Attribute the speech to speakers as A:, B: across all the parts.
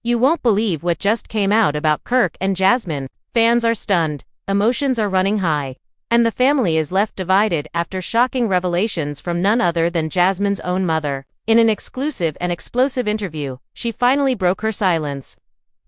A: You won't believe what just came out about Kirk and Jasmine. Fans are stunned, emotions are running high, and the family is left divided after shocking revelations from none other than Jasmine's own mother. In an exclusive and explosive interview, she finally broke her silence,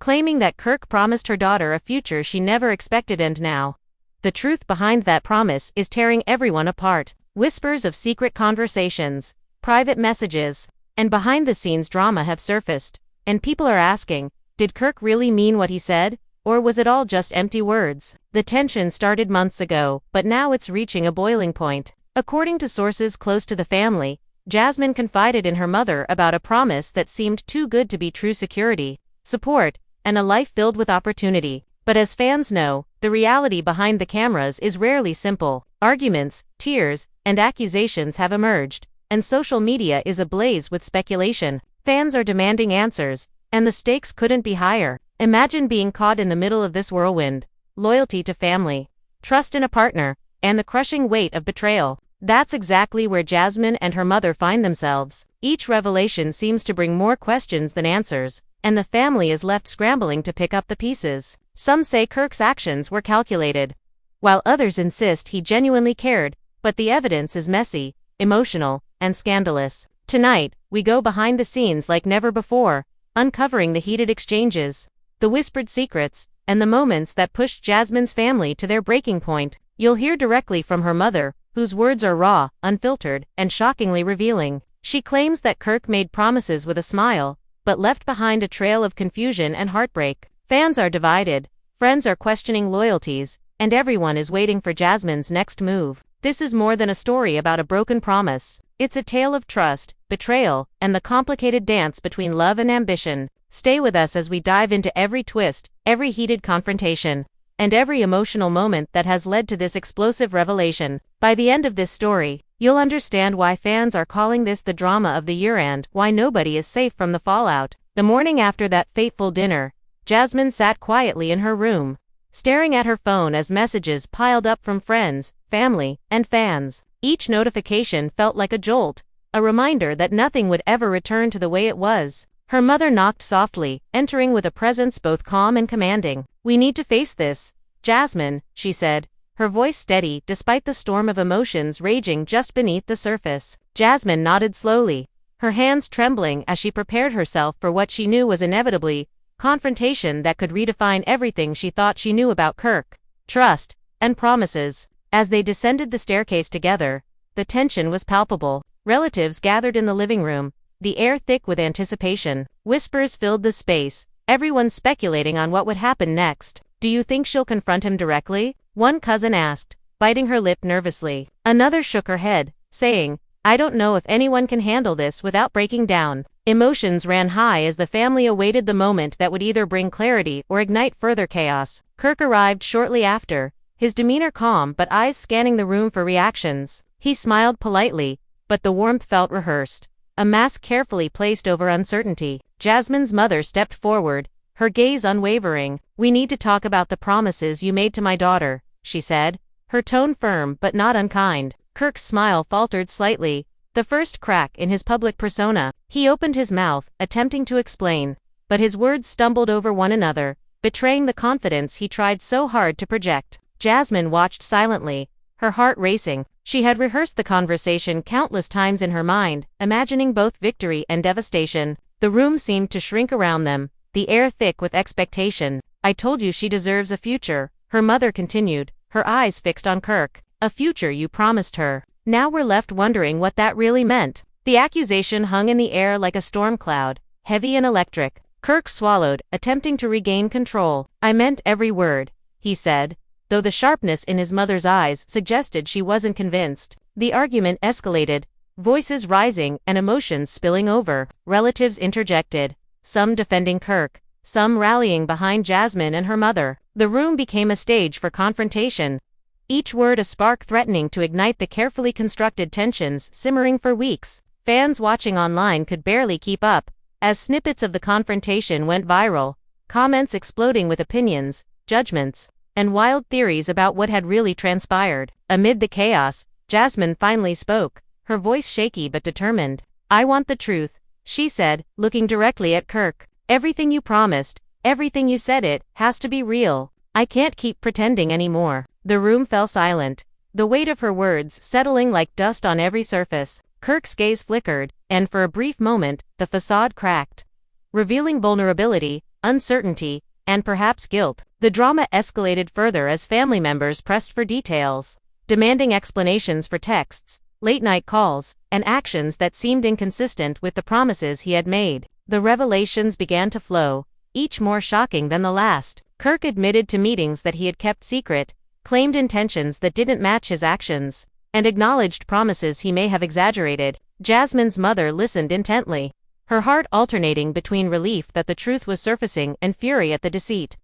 A: claiming that Kirk promised her daughter a future she never expected, and now, the truth behind that promise is tearing everyone apart. Whispers of secret conversations, private messages, and behind-the-scenes drama have surfaced, and people are asking, did Kirk really mean what he said, or was it all just empty words? The tension started months ago, but now it's reaching a boiling point. According to sources close to the family, Jasmine confided in her mother about a promise that seemed too good to be true: security, support, and a life filled with opportunity. But as fans know, the reality behind the cameras is rarely simple. Arguments, tears, and accusations have emerged, and social media is ablaze with speculation. Fans are demanding answers, and the stakes couldn't be higher. Imagine being caught in the middle of this whirlwind: loyalty to family, trust in a partner, and the crushing weight of betrayal. That's exactly where Jasmine and her mother find themselves. Each revelation seems to bring more questions than answers, and the family is left scrambling to pick up the pieces. Some say Kirk's actions were calculated, while others insist he genuinely cared, but the evidence is messy, emotional, and scandalous. Tonight, we go behind the scenes like never before, uncovering the heated exchanges, the whispered secrets, and the moments that pushed Jasmine's family to their breaking point. You'll hear directly from her mother, whose words are raw, unfiltered, and shockingly revealing. She claims that Kirk made promises with a smile, but left behind a trail of confusion and heartbreak. Fans are divided, friends are questioning loyalties, and everyone is waiting for Jasmine's next move. This is more than a story about a broken promise. It's a tale of trust, betrayal, and the complicated dance between love and ambition. Stay with us as we dive into every twist, every heated confrontation, and every emotional moment that has led to this explosive revelation. By the end of this story, you'll understand why fans are calling this the drama of the year and why nobody is safe from the fallout. The morning after that fateful dinner, Jasmine sat quietly in her room, staring at her phone as messages piled up from friends, family, and fans. Each notification felt like a jolt, a reminder that nothing would ever return to the way it was. Her mother knocked softly, entering with a presence both calm and commanding. "We need to face this, Jasmine," she said, her voice steady despite the storm of emotions raging just beneath the surface. Jasmine nodded slowly, her hands trembling as she prepared herself for what she knew was inevitably confrontation that could redefine everything she thought she knew about Kirk, trust, and promises. As they descended the staircase together, the tension was palpable. Relatives gathered in the living room, the air thick with anticipation. Whispers filled the space, everyone speculating on what would happen next. "Do you think she'll confront him directly?" one cousin asked, biting her lip nervously. Another shook her head, saying, "I don't know if anyone can handle this without breaking down." Emotions ran high as the family awaited the moment that would either bring clarity or ignite further chaos. Kirk arrived shortly after, his demeanor calm but eyes scanning the room for reactions. He smiled politely, but the warmth felt rehearsed, a mask carefully placed over uncertainty. Jasmine's mother stepped forward, her gaze unwavering. "We need to talk about the promises you made to my daughter," she said, her tone firm but not unkind. Kirk's smile faltered slightly, the first crack in his public persona. He opened his mouth, attempting to explain, but his words stumbled over one another, betraying the confidence he tried so hard to project. Jasmine watched silently, her heart racing. She had rehearsed the conversation countless times in her mind, imagining both victory and devastation. The room seemed to shrink around them, the air thick with expectation. "I told you she deserves a future," her mother continued, her eyes fixed on Kirk. "A future you promised her." Now we're left wondering what that really meant. The accusation hung in the air like a storm cloud, heavy and electric. Kirk swallowed, attempting to regain control. "I meant every word," he said, though the sharpness in his mother's eyes suggested she wasn't convinced. The argument escalated, voices rising and emotions spilling over. Relatives interjected, some defending Kirk, some rallying behind Jasmine and her mother. The room became a stage for confrontation, each word a spark threatening to ignite the carefully constructed tensions simmering for weeks. Fans watching online could barely keep up, as snippets of the confrontation went viral, comments exploding with opinions, judgments, and wild theories about what had really transpired. Amid the chaos, Jasmine finally spoke, her voice shaky but determined. "I want the truth," she said, looking directly at Kirk. Everything you promised, everything you said, it has to be real. I can't keep pretending anymore." The room fell silent, the weight of her words settling like dust on every surface. Kirk's gaze flickered, and for a brief moment, the facade cracked, revealing vulnerability, uncertainty, and perhaps guilt. The drama escalated further as family members pressed for details, demanding explanations for texts, late-night calls, and actions that seemed inconsistent with the promises he had made. The revelations began to flow, each more shocking than the last. Kirk admitted to meetings that he had kept secret, claimed intentions that didn't match his actions, and acknowledged promises he may have exaggerated. Jasmine's mother listened intently, her heart alternating between relief that the truth was surfacing and fury at the deceit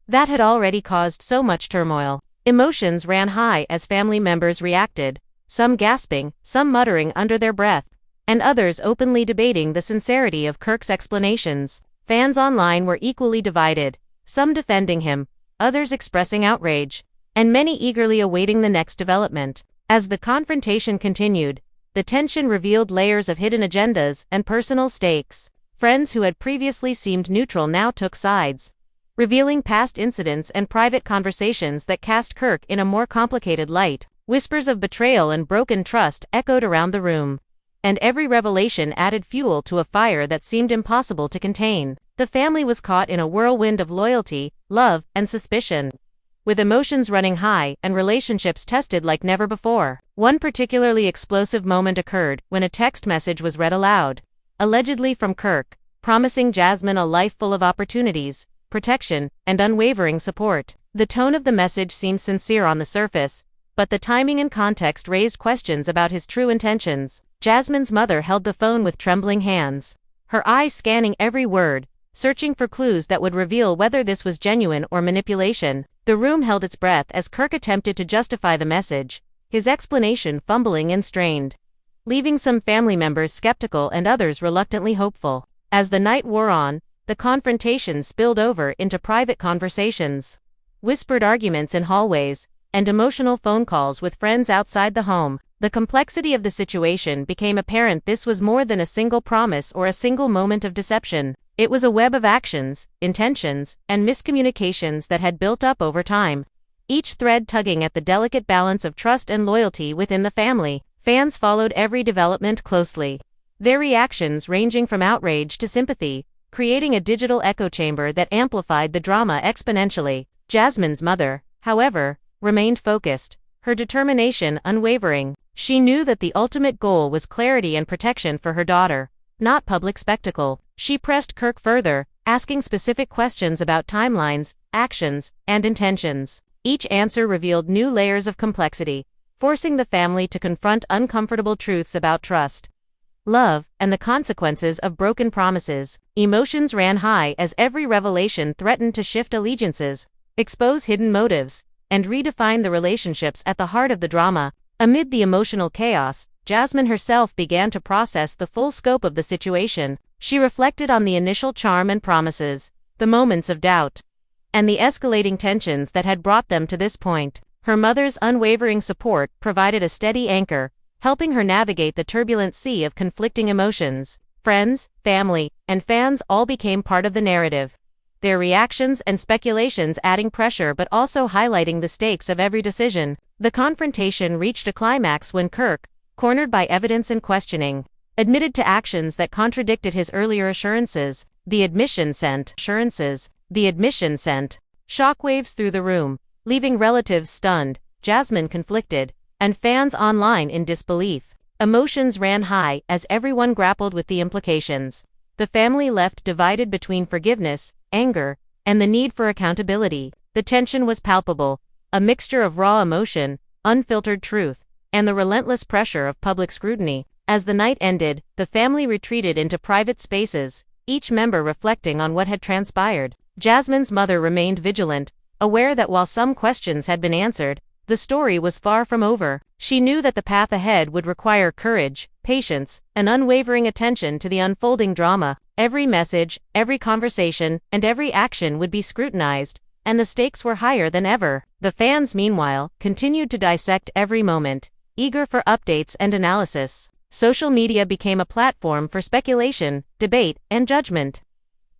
A: that had already caused so much turmoil. Emotions ran high as family members reacted, some gasping, some muttering under their breath, and others openly debating the sincerity of Kirk's explanations. Fans online were equally divided, some defending him, others expressing outrage, and many eagerly awaiting the next development. As the confrontation continued, the tension revealed layers of hidden agendas and personal stakes. Friends who had previously seemed neutral now took sides, revealing past incidents and private conversations that cast Kirk in a more complicated light. Whispers of betrayal and broken trust echoed around the room, and every revelation added fuel to a fire that seemed impossible to contain. The family was caught in a whirlwind of loyalty, love, and suspicion, with emotions running high and relationships tested like never before. One particularly explosive moment occurred when a text message was read aloud, allegedly from Kirk, promising Jasmine a life full of opportunities, protection, and unwavering support. The tone of the message seemed sincere on the surface, but the timing and context raised questions about his true intentions. Jasmine's mother held the phone with trembling hands, her eyes scanning every word, searching for clues that would reveal whether this was genuine or manipulation. The room held its breath as Kirk attempted to justify the message, his explanation fumbling and strained, leaving some family members skeptical and others reluctantly hopeful. As the night wore on, the confrontation spilled over into private conversations, whispered arguments in hallways, and emotional phone calls with friends outside the home. The complexity of the situation became apparent. This was more than a single promise or a single moment of deception. It was a web of actions, intentions, and miscommunications that had built up over time, each thread tugging at the delicate balance of trust and loyalty within the family. Fans followed every development closely, their reactions ranging from outrage to sympathy, creating a digital echo chamber that amplified the drama exponentially. Jasmine's mother, however, remained focused, her determination unwavering. She knew that the ultimate goal was clarity and protection for her daughter, not public spectacle. She pressed Kirk further, asking specific questions about timelines, actions, and intentions. Each answer revealed new layers of complexity, forcing the family to confront uncomfortable truths about trust, love, and the consequences of broken promises. Emotions ran high as every revelation threatened to shift allegiances, expose hidden motives, and redefine the relationships at the heart of the drama. Amid the emotional chaos, Jasmine herself began to process the full scope of the situation. She reflected on the initial charm and promises, the moments of doubt, and the escalating tensions that had brought them to this point. Her mother's unwavering support provided a steady anchor, helping her navigate the turbulent sea of conflicting emotions. Friends, family, and fans all became part of the narrative, their reactions and speculations adding pressure but also highlighting the stakes of every decision. The confrontation reached a climax when Kirk, cornered by evidence and questioning, admitted to actions that contradicted his earlier assurances. The admission sent shockwaves through the room, leaving relatives stunned, Jasmine conflicted, and fans online in disbelief. Emotions ran high as everyone grappled with the implications. The family left divided between forgiveness, anger, and the need for accountability. The tension was palpable, a mixture of raw emotion, unfiltered truth, and the relentless pressure of public scrutiny. As the night ended, the family retreated into private spaces, each member reflecting on what had transpired. Jasmine's mother remained vigilant, aware that while some questions had been answered, the story was far from over. She knew that the path ahead would require courage, patience, and unwavering attention to the unfolding drama. Every message, every conversation, and every action would be scrutinized, and the stakes were higher than ever. The fans, meanwhile, continued to dissect every moment, eager for updates and analysis. Social media became a platform for speculation, debate, and judgment,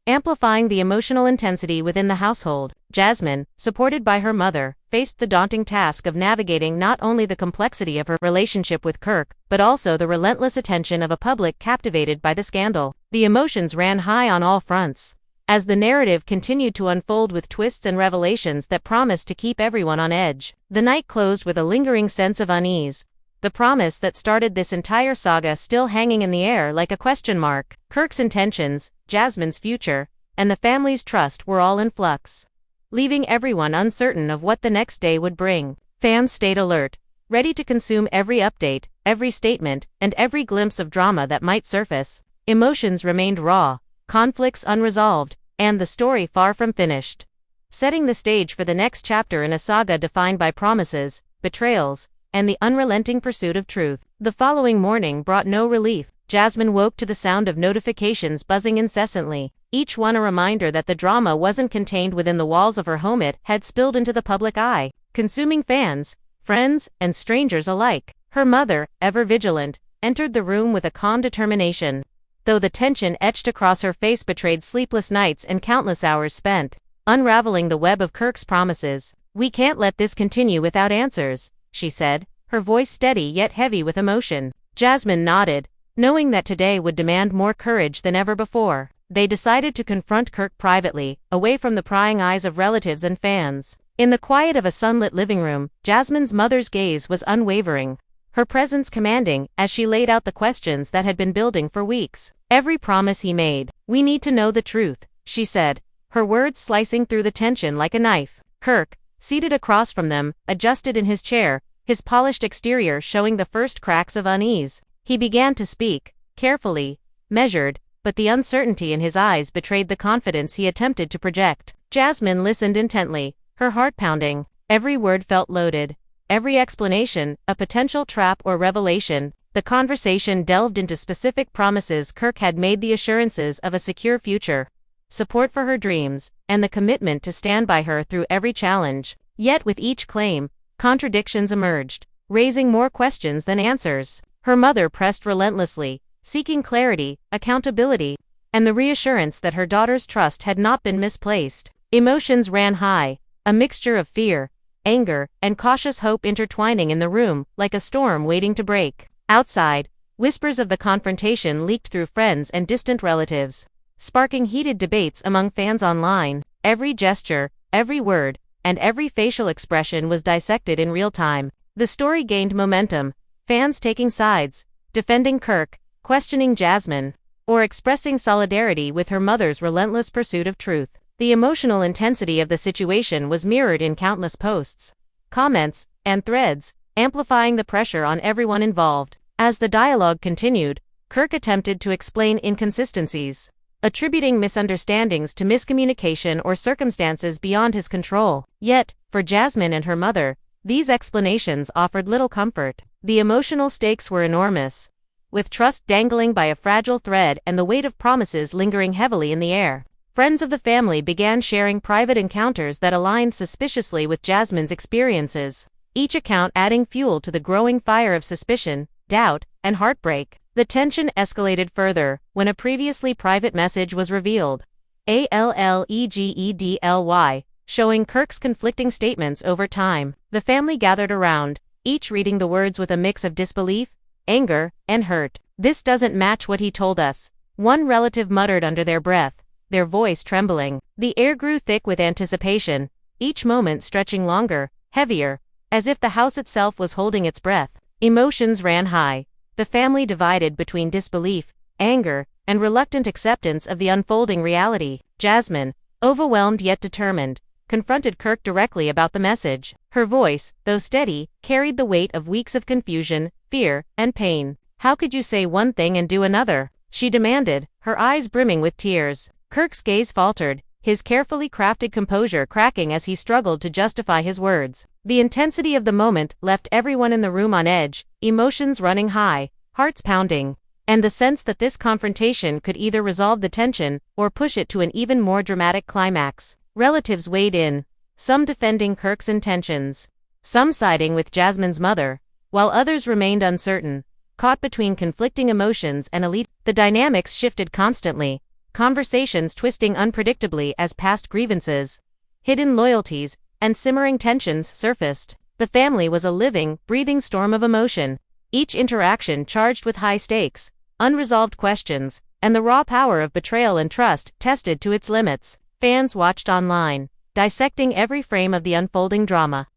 A: amplifying the emotional intensity within the household. Jasmine, supported by her mother, faced the daunting task of navigating not only the complexity of her relationship with Kirk, but also the relentless attention of a public captivated by the scandal. The emotions ran high on all fronts, as the narrative continued to unfold with twists and revelations that promised to keep everyone on edge. The night closed with a lingering sense of unease, the promise that started this entire saga still hanging in the air like a question mark. Kirk's intentions, Jasmine's future, and the family's trust were all in flux, leaving everyone uncertain of what the next day would bring. Fans stayed alert, ready to consume every update, every statement, and every glimpse of drama that might surface. Emotions remained raw, conflicts unresolved, and the story far from finished, setting the stage for the next chapter in a saga defined by promises, betrayals, and the unrelenting pursuit of truth. The following morning brought no relief. Jasmine woke to the sound of notifications buzzing incessantly, each one a reminder that the drama wasn't contained within the walls of her home, it had spilled into the public eye, consuming fans, friends, and strangers alike. Her mother, ever vigilant, entered the room with a calm determination, though the tension etched across her face betrayed sleepless nights and countless hours spent unraveling the web of Kirk's promises. "We can't let this continue without answers," she said, her voice steady yet heavy with emotion. Jasmine nodded, knowing that today would demand more courage than ever before. They decided to confront Kirk privately, away from the prying eyes of relatives and fans. In the quiet of a sunlit living room, Jasmine's mother's gaze was unwavering, her presence commanding as she laid out the questions that had been building for weeks. Every promise he made. "We need to know the truth," she said, her words slicing through the tension like a knife. Kirk, seated across from them, adjusted in his chair, his polished exterior showing the first cracks of unease. He began to speak, carefully, measured, but the uncertainty in his eyes betrayed the confidence he attempted to project. Jasmine listened intently, her heart pounding. Every word felt loaded, every explanation a potential trap or revelation. The conversation delved into specific promises Kirk had made, the assurances of a secure future, support for her dreams, and the commitment to stand by her through every challenge. Yet with each claim, contradictions emerged, raising more questions than answers. Her mother pressed relentlessly, seeking clarity, accountability, and the reassurance that her daughter's trust had not been misplaced. Emotions ran high, a mixture of fear, anger, and cautious hope intertwining in the room like a storm waiting to break. Outside, whispers of the confrontation leaked through friends and distant relatives, sparking heated debates among fans online. Every gesture, every word, and every facial expression was dissected in real time. The story gained momentum, fans taking sides, defending Kirk, questioning Jasmine, or expressing solidarity with her mother's relentless pursuit of truth. The emotional intensity of the situation was mirrored in countless posts, comments, and threads, amplifying the pressure on everyone involved. As the dialogue continued, Kirk attempted to explain inconsistencies, attributing misunderstandings to miscommunication or circumstances beyond his control. Yet, for Jasmine and her mother, these explanations offered little comfort. The emotional stakes were enormous, with trust dangling by a fragile thread and the weight of promises lingering heavily in the air. Friends of the family began sharing private encounters that aligned suspiciously with Jasmine's experiences, each account adding fuel to the growing fire of suspicion, doubt, and heartbreak. The tension escalated further when a previously private message was revealed, allegedly, showing Kirk's conflicting statements over time. The family gathered around, each reading the words with a mix of disbelief, anger, and hurt. "This doesn't match what he told us," one relative muttered under their breath, their voice trembling. The air grew thick with anticipation, each moment stretching longer, heavier, as if the house itself was holding its breath. Emotions ran high, the family divided between disbelief, anger, and reluctant acceptance of the unfolding reality. Jasmine, overwhelmed yet determined, confronted Kirk directly about the message. Her voice, though steady, carried the weight of weeks of confusion, fear, and pain. "How could you say one thing and do another?" she demanded, her eyes brimming with tears. Kirk's gaze faltered, his carefully crafted composure cracking as he struggled to justify his words. The intensity of the moment left everyone in the room on edge, emotions running high, hearts pounding, and the sense that this confrontation could either resolve the tension or push it to an even more dramatic climax. Relatives weighed in, some defending Kirk's intentions, some siding with Jasmine's mother, while others remained uncertain, caught between conflicting emotions and elite. The dynamics shifted constantly, conversations twisting unpredictably as past grievances, hidden loyalties, and simmering tensions surfaced. The family was a living, breathing storm of emotion, each interaction charged with high stakes, unresolved questions, and the raw power of betrayal and trust tested to its limits. Fans watched online, dissecting every frame of the unfolding drama.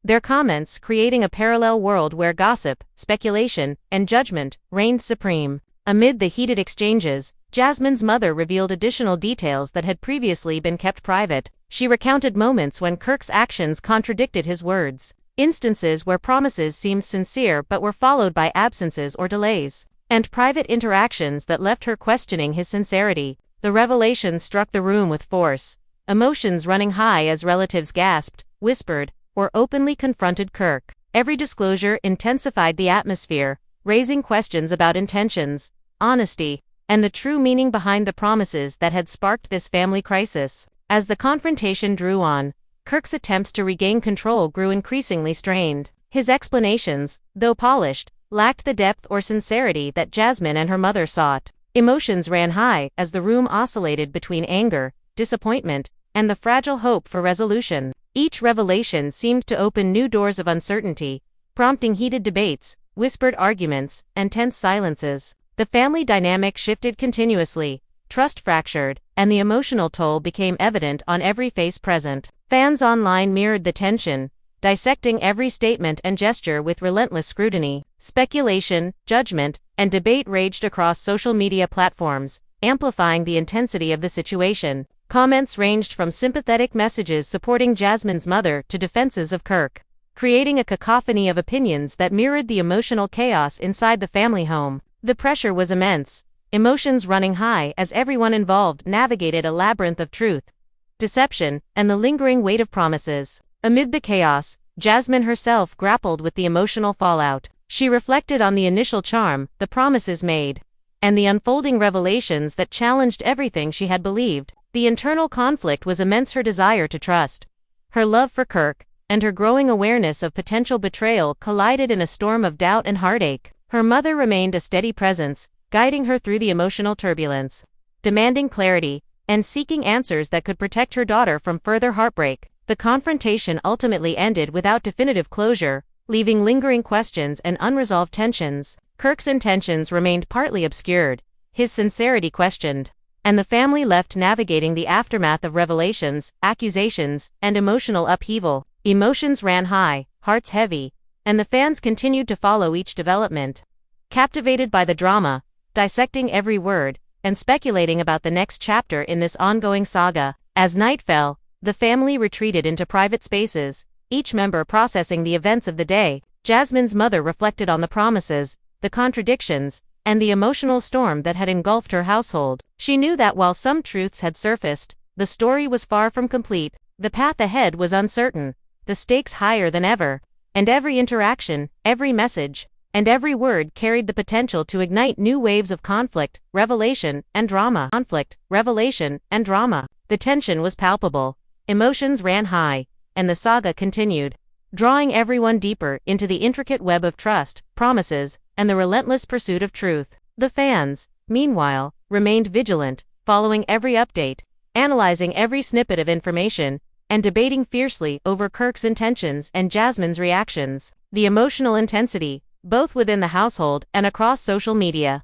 A: Their comments creating a parallel world where gossip, speculation, and judgment reigned supreme. Amid the heated exchanges, Jasmine's mother revealed additional details that had previously been kept private. She recounted moments when Kirk's actions contradicted his words, instances where promises seemed sincere but were followed by absences or delays, and private interactions that left her questioning his sincerity. The revelation struck the room with force, emotions running high as relatives gasped, whispered, or openly confronted Kirk. Every disclosure intensified the atmosphere, raising questions about intentions, honesty, and the true meaning behind the promises that had sparked this family crisis. As the confrontation drew on, Kirk's attempts to regain control grew increasingly strained. His explanations, though polished, lacked the depth or sincerity that Jasmine and her mother sought. Emotions ran high as the room oscillated between anger, disappointment, and the fragile hope for resolution. Each revelation seemed to open new doors of uncertainty, prompting heated debates, whispered arguments, and tense silences. The family dynamic shifted continuously, trust fractured, and the emotional toll became evident on every face present. Fans online mirrored the tension, dissecting every statement and gesture with relentless scrutiny. Speculation, judgment, and debate raged across social media platforms, amplifying the intensity of the situation. Comments ranged from sympathetic messages supporting Jasmine's mother to defenses of Kirk, creating a cacophony of opinions that mirrored the emotional chaos inside the family home. The pressure was immense, emotions running high as everyone involved navigated a labyrinth of truth, deception, and the lingering weight of promises. Amid the chaos, Jasmine herself grappled with the emotional fallout. She reflected on the initial charm, the promises made, and the unfolding revelations that challenged everything she had believed. The internal conflict was immense: her desire to trust, her love for Kirk, and her growing awareness of potential betrayal collided in a storm of doubt and heartache. Her mother remained a steady presence, guiding her through the emotional turbulence, demanding clarity, and seeking answers that could protect her daughter from further heartbreak. The confrontation ultimately ended without definitive closure, leaving lingering questions and unresolved tensions. Kirk's intentions remained partly obscured, his sincerity questioned, and the family left navigating the aftermath of revelations, accusations, and emotional upheaval. Emotions ran high, hearts heavy, and the fans continued to follow each development, captivated by the drama, dissecting every word, and speculating about the next chapter in this ongoing saga. As night fell, the family retreated into private spaces, each member processing the events of the day. Jasmine's mother reflected on the promises, the contradictions, and the emotional storm that had engulfed her household. She knew that while some truths had surfaced, the story was far from complete. The path ahead was uncertain, the stakes higher than ever, and every interaction, every message, and every word carried the potential to ignite new waves of conflict, revelation, and drama. The tension was palpable, emotions ran high, and the saga continued, drawing everyone deeper into the intricate web of trust, promises, and the relentless pursuit of truth. The fans, meanwhile, remained vigilant, following every update, analyzing every snippet of information, and debating fiercely over Kirk's intentions and Jasmine's reactions. The emotional intensity, both within the household and across social media,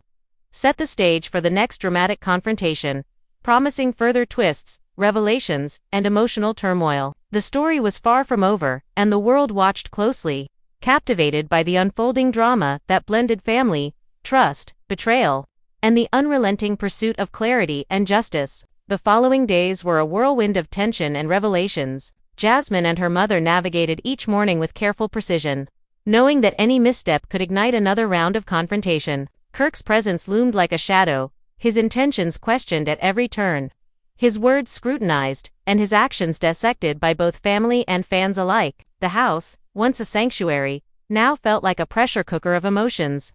A: set the stage for the next dramatic confrontation, promising further twists, revelations, and emotional turmoil. The story was far from over, and the world watched closely, captivated by the unfolding drama that blended family, trust, betrayal, and the unrelenting pursuit of clarity and justice. The following days were a whirlwind of tension and revelations. Jasmine and her mother navigated each morning with careful precision, knowing that any misstep could ignite another round of confrontation. Kirk's presence loomed like a shadow, his intentions questioned at every turn, his words scrutinized, and his actions dissected by both family and fans alike. The house, once a sanctuary, now felt like a pressure cooker of emotions,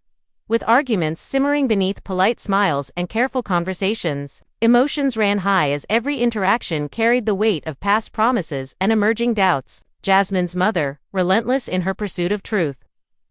A: with arguments simmering beneath polite smiles and careful conversations. Emotions ran high as every interaction carried the weight of past promises and emerging doubts. Jasmine's mother, relentless in her pursuit of truth,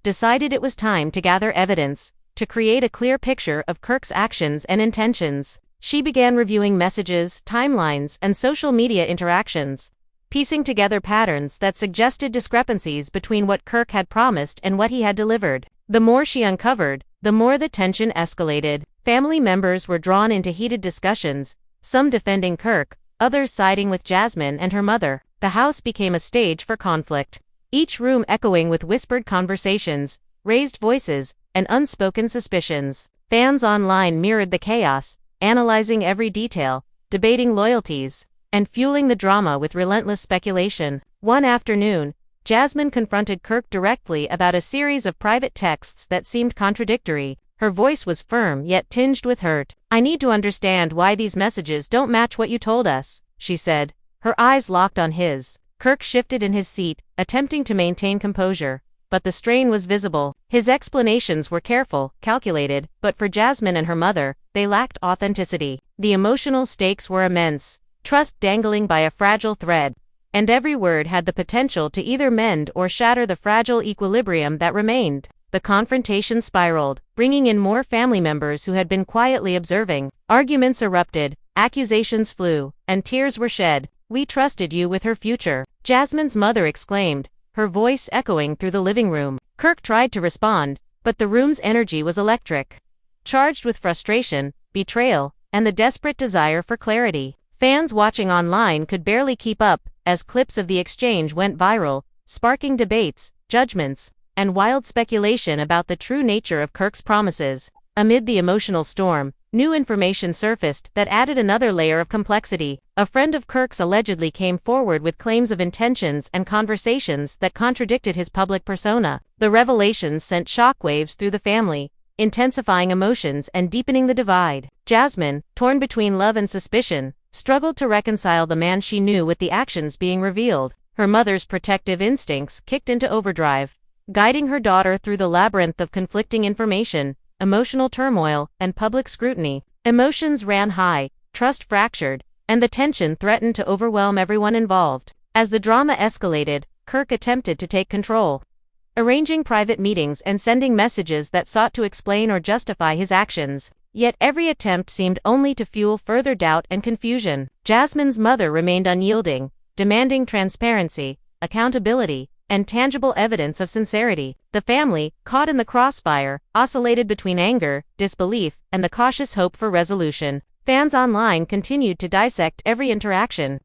A: decided it was time to gather evidence, to create a clear picture of Kirk's actions and intentions. She began reviewing messages, timelines, and social media interactions, piecing together patterns that suggested discrepancies between what Kirk had promised and what he had delivered. The more she uncovered, the more the tension escalated. Family members were drawn into heated discussions, some defending Kirk, others siding with Jasmine and her mother. The house became a stage for conflict, each room echoing with whispered conversations, raised voices, and unspoken suspicions. Fans online mirrored the chaos, analyzing every detail, debating loyalties, and fueling the drama with relentless speculation. One afternoon, Jasmine confronted Kirk directly about a series of private texts that seemed contradictory. Her voice was firm yet tinged with hurt. "I need to understand why these messages don't match what you told us," she said. Her eyes locked on his. Kirk shifted in his seat, attempting to maintain composure, but the strain was visible. His explanations were careful, calculated, but for Jasmine and her mother, they lacked authenticity. The emotional stakes were immense, trust dangling by a fragile thread, and every word had the potential to either mend or shatter the fragile equilibrium that remained. The confrontation spiraled, bringing in more family members who had been quietly observing. Arguments erupted, accusations flew, and tears were shed. "We trusted you with her future," Jasmine's mother exclaimed, her voice echoing through the living room. Kirk tried to respond, but the room's energy was electric, charged with frustration, betrayal, and the desperate desire for clarity. Fans watching online could barely keep up, as clips of the exchange went viral, sparking debates, judgments, and wild speculation about the true nature of Kirk's promises. Amid the emotional storm, new information surfaced that added another layer of complexity. A friend of Kirk's allegedly came forward with claims of intentions and conversations that contradicted his public persona. The revelations sent shockwaves through the family, intensifying emotions and deepening the divide. Jasmine, torn between love and suspicion, struggled to reconcile the man she knew with the actions being revealed. Her mother's protective instincts kicked into overdrive, guiding her daughter through the labyrinth of conflicting information, emotional turmoil, and public scrutiny. Emotions ran high, trust fractured, and the tension threatened to overwhelm everyone involved. As the drama escalated, Kirk attempted to take control, arranging private meetings and sending messages that sought to explain or justify his actions. Yet every attempt seemed only to fuel further doubt and confusion. Jasmine's mother remained unyielding, demanding transparency, accountability, and tangible evidence of sincerity. The family, caught in the crossfire, oscillated between anger, disbelief, and the cautious hope for resolution. Fans online continued to dissect every interaction,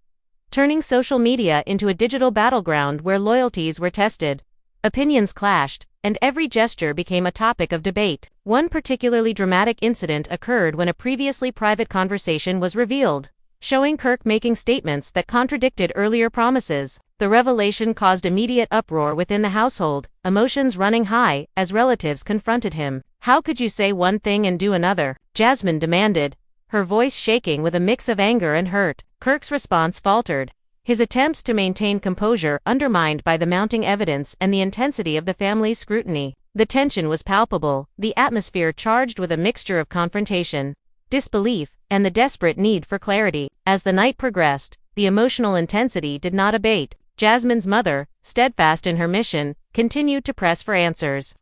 A: turning social media into a digital battleground where loyalties were tested, opinions clashed, and every gesture became a topic of debate. One particularly dramatic incident occurred when a previously private conversation was revealed, showing Kirk making statements that contradicted earlier promises. The revelation caused immediate uproar within the household, emotions running high as relatives confronted him. "How could you say one thing and do another?" Jasmine demanded, her voice shaking with a mix of anger and hurt. Kirk's response faltered, his attempts to maintain composure undermined by the mounting evidence and the intensity of the family's scrutiny. The tension was palpable, the atmosphere charged with a mixture of confrontation, disbelief, and the desperate need for clarity. As the night progressed, the emotional intensity did not abate. Jasmine's mother, steadfast in her mission, continued to press for answers,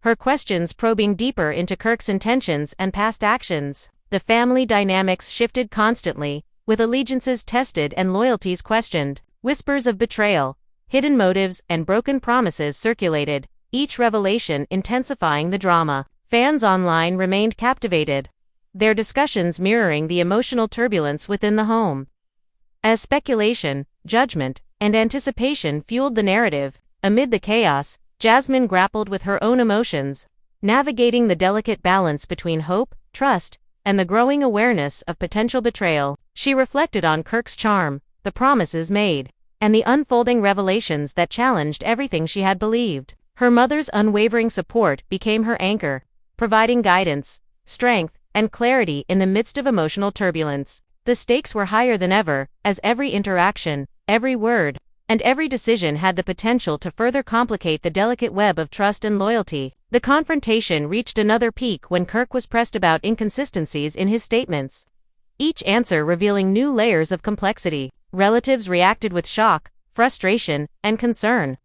A: her questions probing deeper into Kirk's intentions and past actions. The family dynamics shifted constantly, with allegiances tested and loyalties questioned. Whispers of betrayal, hidden motives, and broken promises circulated, each revelation intensifying the drama. Fans online remained captivated, their discussions mirroring the emotional turbulence within the home. As speculation, judgment, and anticipation fueled the narrative, amid the chaos, Jasmine grappled with her own emotions, navigating the delicate balance between hope, trust, and the growing awareness of potential betrayal. She reflected on Kirk's charm, the promises made, and the unfolding revelations that challenged everything she had believed. Her mother's unwavering support became her anchor, providing guidance, strength, and clarity in the midst of emotional turbulence. The stakes were higher than ever, as every interaction, every word, and every decision had the potential to further complicate the delicate web of trust and loyalty. The confrontation reached another peak when Kirk was pressed about inconsistencies in his statements, each answer revealing new layers of complexity. Relatives reacted with shock, frustration, and concern,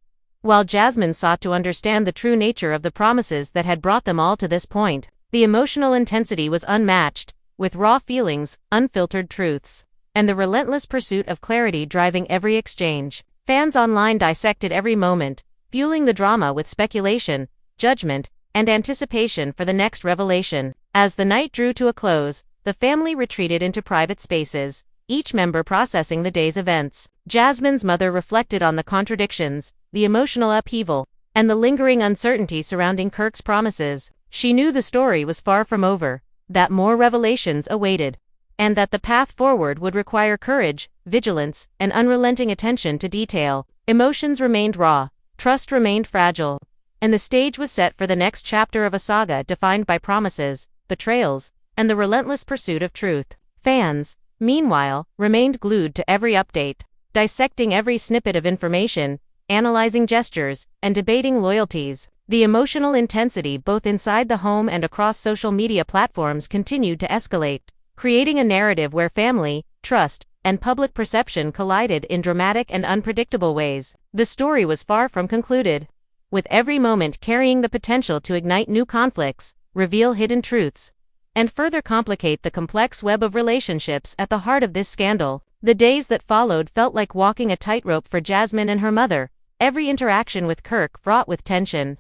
A: while Jasmine sought to understand the true nature of the promises that had brought them all to this point. The emotional intensity was unmatched, with raw feelings, unfiltered truths, and the relentless pursuit of clarity driving every exchange. Fans online dissected every moment, fueling the drama with speculation, judgment, and anticipation for the next revelation. As the night drew to a close, the family retreated into private spaces, each member processing the day's events. Jasmine's mother reflected on the contradictions, the emotional upheaval, and the lingering uncertainty surrounding Kirk's promises. She knew the story was far from over, that more revelations awaited, and that the path forward would require courage, vigilance, and unrelenting attention to detail. Emotions remained raw, trust remained fragile, and the stage was set for the next chapter of a saga defined by promises, betrayals, and the relentless pursuit of truth. Fans, meanwhile, remained glued to every update, dissecting every snippet of information, analyzing gestures, and debating loyalties. The emotional intensity both inside the home and across social media platforms continued to escalate, creating a narrative where family, trust, and public perception collided in dramatic and unpredictable ways. The story was far from concluded, with every moment carrying the potential to ignite new conflicts, reveal hidden truths, and further complicate the complex web of relationships at the heart of this scandal. The days that followed felt like walking a tightrope for Jasmine and her mother, every interaction with Kirk fraught with tension,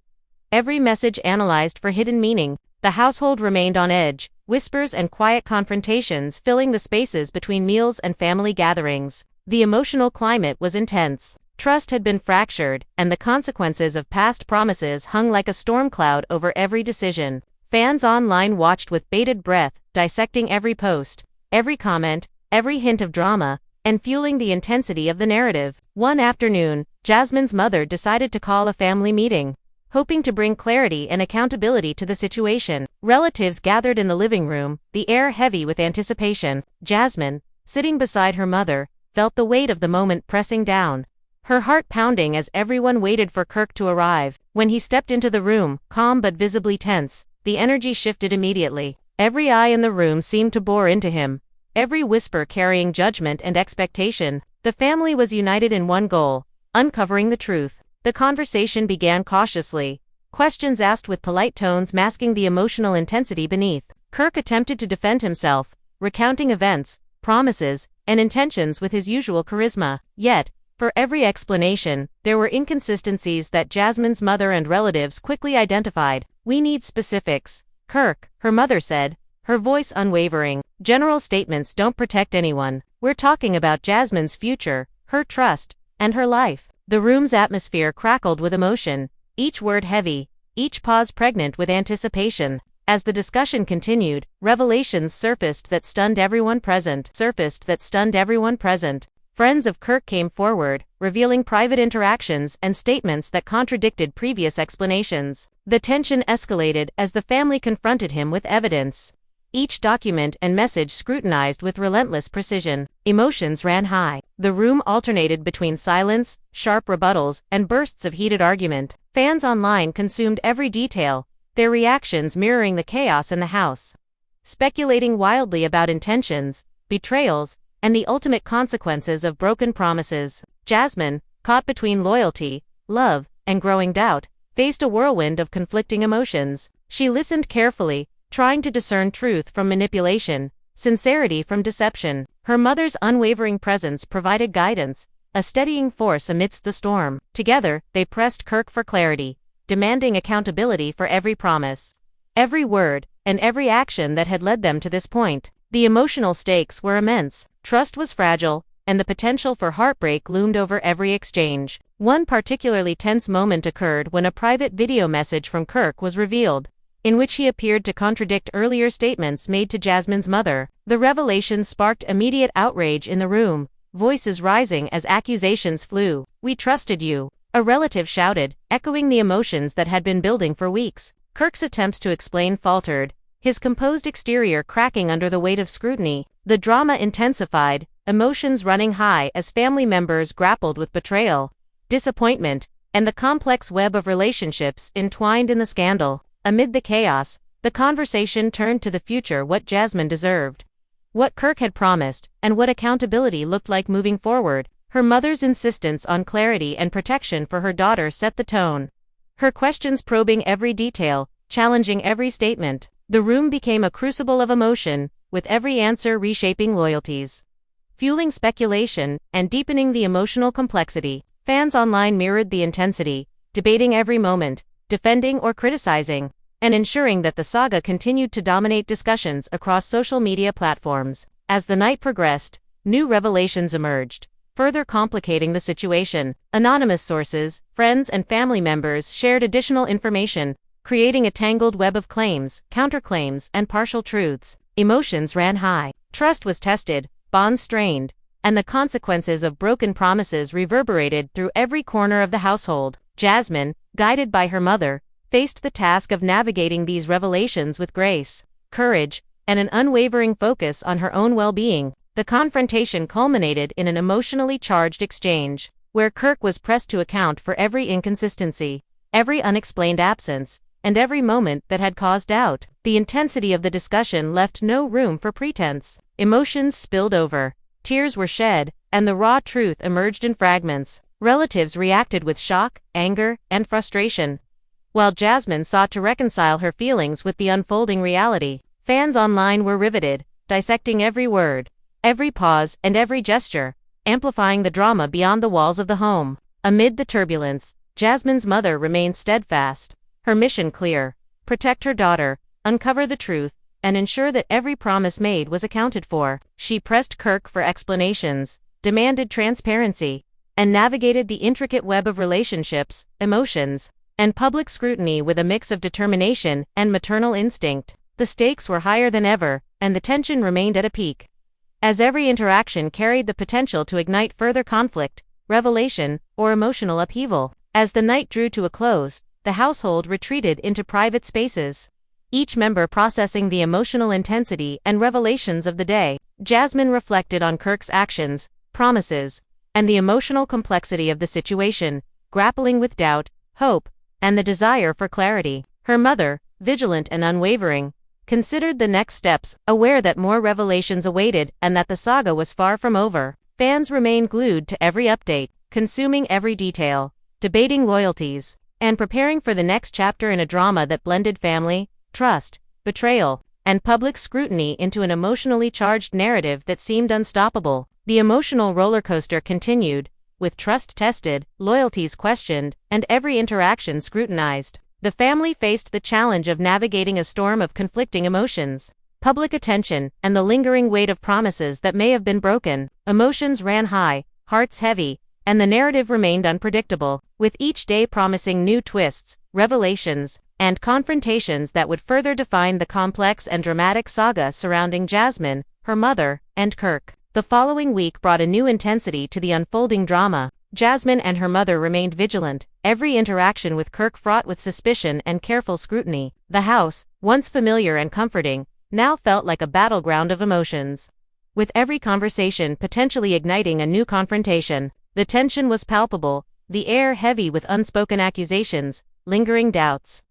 A: every message analyzed for hidden meaning. The household remained on edge, whispers and quiet confrontations filling the spaces between meals and family gatherings. The emotional climate was intense. Trust had been fractured, and the consequences of past promises hung like a storm cloud over every decision. Fans online watched with bated breath, dissecting every post, every comment, every hint of drama, and fueling the intensity of the narrative. One afternoon, Jasmine's mother decided to call a family meeting, hoping to bring clarity and accountability to the situation. Relatives gathered in the living room, the air heavy with anticipation. Jasmine, sitting beside her mother, felt the weight of the moment pressing down, her heart pounding as everyone waited for Kirk to arrive. When he stepped into the room, calm but visibly tense, the energy shifted immediately. Every eye in the room seemed to bore into him, every whisper carrying judgment and expectation. The family was united in one goal: uncovering the truth. The conversation began cautiously, questions asked with polite tones masking the emotional intensity beneath. Kirk attempted to defend himself, recounting events, promises, and intentions with his usual charisma. Yet, for every explanation, there were inconsistencies that Jasmine's mother and relatives quickly identified. "We need specifics, Kirk," her mother said, her voice unwavering. "General statements don't protect anyone. We're talking about Jasmine's future, her trust, and her life." The room's atmosphere crackled with emotion, each word heavy, each pause pregnant with anticipation. As the discussion continued, revelations surfaced that stunned everyone present. Friends of Kirk came forward, revealing private interactions and statements that contradicted previous explanations. The tension escalated as the family confronted him with evidence, each document and message scrutinized with relentless precision. Emotions ran high. The room alternated between silence, sharp rebuttals, and bursts of heated argument. Fans online consumed every detail, their reactions mirroring the chaos in the house, speculating wildly about intentions, betrayals, and the ultimate consequences of broken promises. Jasmine, caught between loyalty, love, and growing doubt, faced a whirlwind of conflicting emotions. She listened carefully, trying to discern truth from manipulation, sincerity from deception. Her mother's unwavering presence provided guidance, a steadying force amidst the storm. Together, they pressed Kirk for clarity, demanding accountability for every promise, every word, and every action that had led them to this point. The emotional stakes were immense, trust was fragile, and the potential for heartbreak loomed over every exchange. One particularly tense moment occurred when a private video message from Kirk was revealed, in which he appeared to contradict earlier statements made to Jasmine's mother. The revelation sparked immediate outrage in the room, voices rising as accusations flew. "We trusted you," a relative shouted, echoing the emotions that had been building for weeks. Kirk's attempts to explain faltered, his composed exterior cracking under the weight of scrutiny. The drama intensified, emotions running high as family members grappled with betrayal, disappointment, and the complex web of relationships entwined in the scandal. Amid the chaos, the conversation turned to the future: what Jasmine deserved, what Kirk had promised, and what accountability looked like moving forward. Her mother's insistence on clarity and protection for her daughter set the tone, her questions probing every detail, challenging every statement. The room became a crucible of emotion, with every answer reshaping loyalties, fueling speculation, and deepening the emotional complexity. Fans online mirrored the intensity, debating every moment, defending or criticizing, and ensuring that the saga continued to dominate discussions across social media platforms. As the night progressed, new revelations emerged, further complicating the situation. Anonymous sources, friends, and family members shared additional information, creating a tangled web of claims, counterclaims, and partial truths. Emotions ran high, trust was tested, bonds strained, and the consequences of broken promises reverberated through every corner of the household. Jasmine, guided by her mother, faced the task of navigating these revelations with grace, courage, and an unwavering focus on her own well-being. The confrontation culminated in an emotionally charged exchange, where Kirk was pressed to account for every inconsistency, every unexplained absence, and every moment that had caused doubt. The intensity of the discussion left no room for pretense. Emotions spilled over, tears were shed, and the raw truth emerged in fragments. Relatives reacted with shock, anger, and frustration, while Jasmine sought to reconcile her feelings with the unfolding reality. Fans online were riveted, dissecting every word, every pause, and every gesture, amplifying the drama beyond the walls of the home. Amid the turbulence, Jasmine's mother remained steadfast, her mission clear: protect her daughter, uncover the truth, and ensure that every promise made was accounted for. She pressed Kirk for explanations, demanded transparency, and navigated the intricate web of relationships, emotions, and public scrutiny with a mix of determination and maternal instinct. The stakes were higher than ever, and the tension remained at a peak, as every interaction carried the potential to ignite further conflict, revelation, or emotional upheaval. As the night drew to a close, the household retreated into private spaces, each member processing the emotional intensity and revelations of the day. Jasmine reflected on Kirk's actions, promises, and the emotional complexity of the situation, grappling with doubt, hope, and the desire for clarity. Her mother, vigilant and unwavering, considered the next steps, aware that more revelations awaited and that the saga was far from over. Fans remained glued to every update, consuming every detail, debating loyalties, and preparing for the next chapter in a drama that blended family, trust, betrayal, and public scrutiny into an emotionally charged narrative that seemed unstoppable. The emotional roller coaster continued, with trust tested, loyalties questioned, and every interaction scrutinized. The family faced the challenge of navigating a storm of conflicting emotions, public attention, and the lingering weight of promises that may have been broken. Emotions ran high, hearts heavy, and the narrative remained unpredictable, with each day promising new twists, revelations, and confrontations that would further define the complex and dramatic saga surrounding Jasmine, her mother, and Kirk. The following week brought a new intensity to the unfolding drama. Jasmine and her mother remained vigilant, every interaction with Kirk fraught with suspicion and careful scrutiny. The house, once familiar and comforting, now felt like a battleground of emotions, with every conversation potentially igniting a new confrontation. The tension was palpable, the air heavy with unspoken accusations, lingering doubts,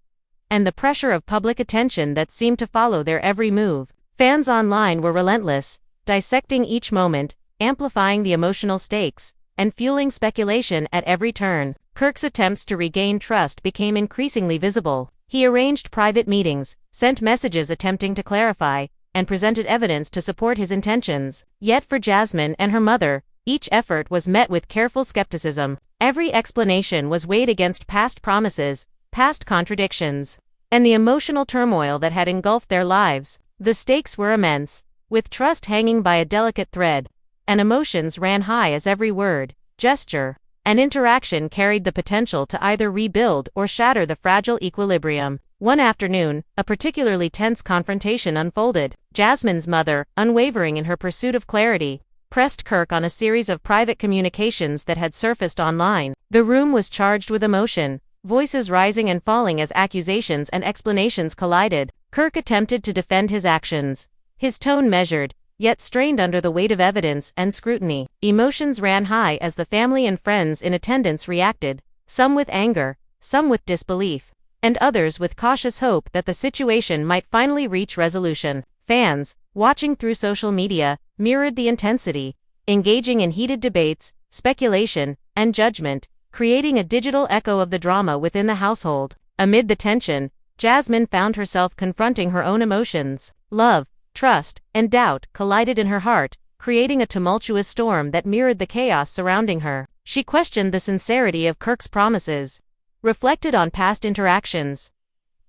A: and the pressure of public attention that seemed to follow their every move. Fans online were relentless, dissecting each moment, amplifying the emotional stakes, and fueling speculation at every turn. Kirk's attempts to regain trust became increasingly visible. He arranged private meetings, sent messages attempting to clarify, and presented evidence to support his intentions. Yet for Jasmine and her mother, each effort was met with careful skepticism. Every explanation was weighed against past promises, past contradictions, and the emotional turmoil that had engulfed their lives. The stakes were immense, with trust hanging by a delicate thread, and emotions ran high as every word, gesture, and interaction carried the potential to either rebuild or shatter the fragile equilibrium. One afternoon, a particularly tense confrontation unfolded. Jasmine's mother, unwavering in her pursuit of clarity, pressed Kirk on a series of private communications that had surfaced online. The room was charged with emotion, voices rising and falling as accusations and explanations collided. Kirk attempted to defend his actions, his tone measured, yet strained under the weight of evidence and scrutiny. Emotions ran high as the family and friends in attendance reacted, some with anger, some with disbelief, and others with cautious hope that the situation might finally reach resolution. Fans, watching through social media, mirrored the intensity, engaging in heated debates, speculation, and judgment, creating a digital echo of the drama within the household. Amid the tension, Jasmine found herself confronting her own emotions. Love, trust, and doubt collided in her heart, creating a tumultuous storm that mirrored the chaos surrounding her. She questioned the sincerity of Kirk's promises, reflected on past interactions,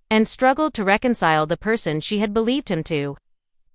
A: and struggled to reconcile the person she had believed him to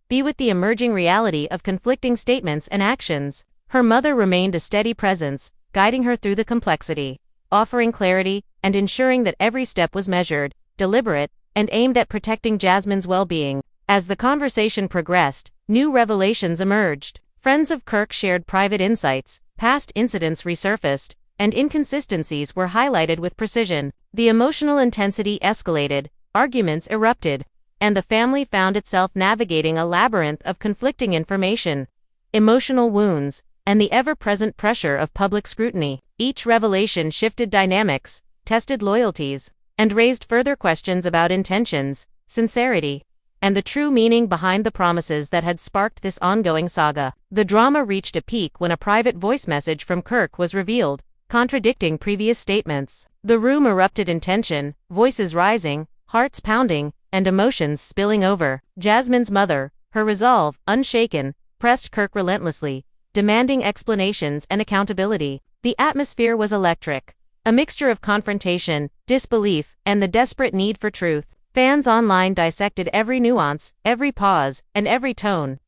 A: be with the emerging reality of conflicting statements and actions. Her mother remained a steady presence, guiding her through the complexity, offering clarity, and ensuring that every step was measured, deliberate, and aimed at protecting Jasmine's well-being. As the conversation progressed, new revelations emerged. Friends of Kirk shared private insights, past incidents resurfaced, and inconsistencies were highlighted with precision. The emotional intensity escalated, arguments erupted, and the family found itself navigating a labyrinth of conflicting information, emotional wounds, and the ever-present pressure of public scrutiny. Each revelation shifted dynamics, tested loyalties, and raised further questions about intentions, sincerity, and the true meaning behind the promises that had sparked this ongoing saga. The drama reached a peak when a private voice message from Kirk was revealed, contradicting previous statements. The room erupted in tension, voices rising, hearts pounding, and emotions spilling over. Jasmine's mother, her resolve unshaken, pressed Kirk relentlessly, demanding explanations and accountability. The atmosphere was electric, a mixture of confrontation, disbelief, and the desperate need for truth. Fans online dissected every nuance, every pause, and every tone,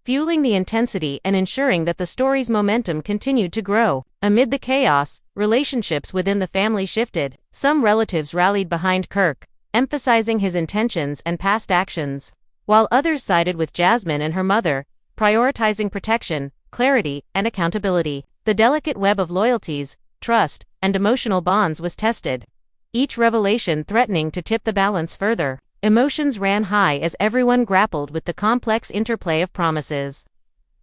A: fueling the intensity and ensuring that the story's momentum continued to grow. Amid the chaos, relationships within the family shifted. Some relatives rallied behind Kirk, emphasizing his intentions and past actions, while others sided with Jasmine and her mother, prioritizing protection, clarity, and accountability. The delicate web of loyalties, trust, and emotional bonds was tested, each revelation threatening to tip the balance further. Emotions ran high as everyone grappled with the complex interplay of promises,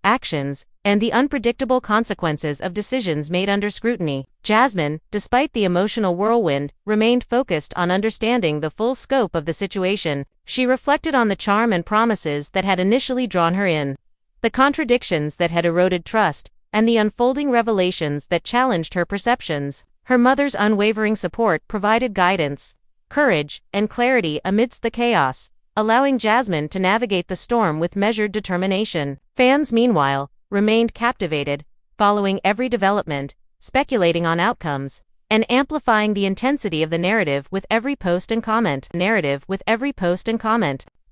A: actions, and the unpredictable consequences of decisions made under scrutiny. Jasmine, despite the emotional whirlwind, remained focused on understanding the full scope of the situation. She reflected on the charm and promises that had initially drawn her in, the contradictions that had eroded trust, and the unfolding revelations that challenged her perceptions. Her mother's unwavering support provided guidance, courage, and clarity amidst the chaos, allowing Jasmine to navigate the storm with measured determination. Fans, meanwhile, remained captivated, following every development, speculating on outcomes, and amplifying the intensity of the narrative with every post and comment.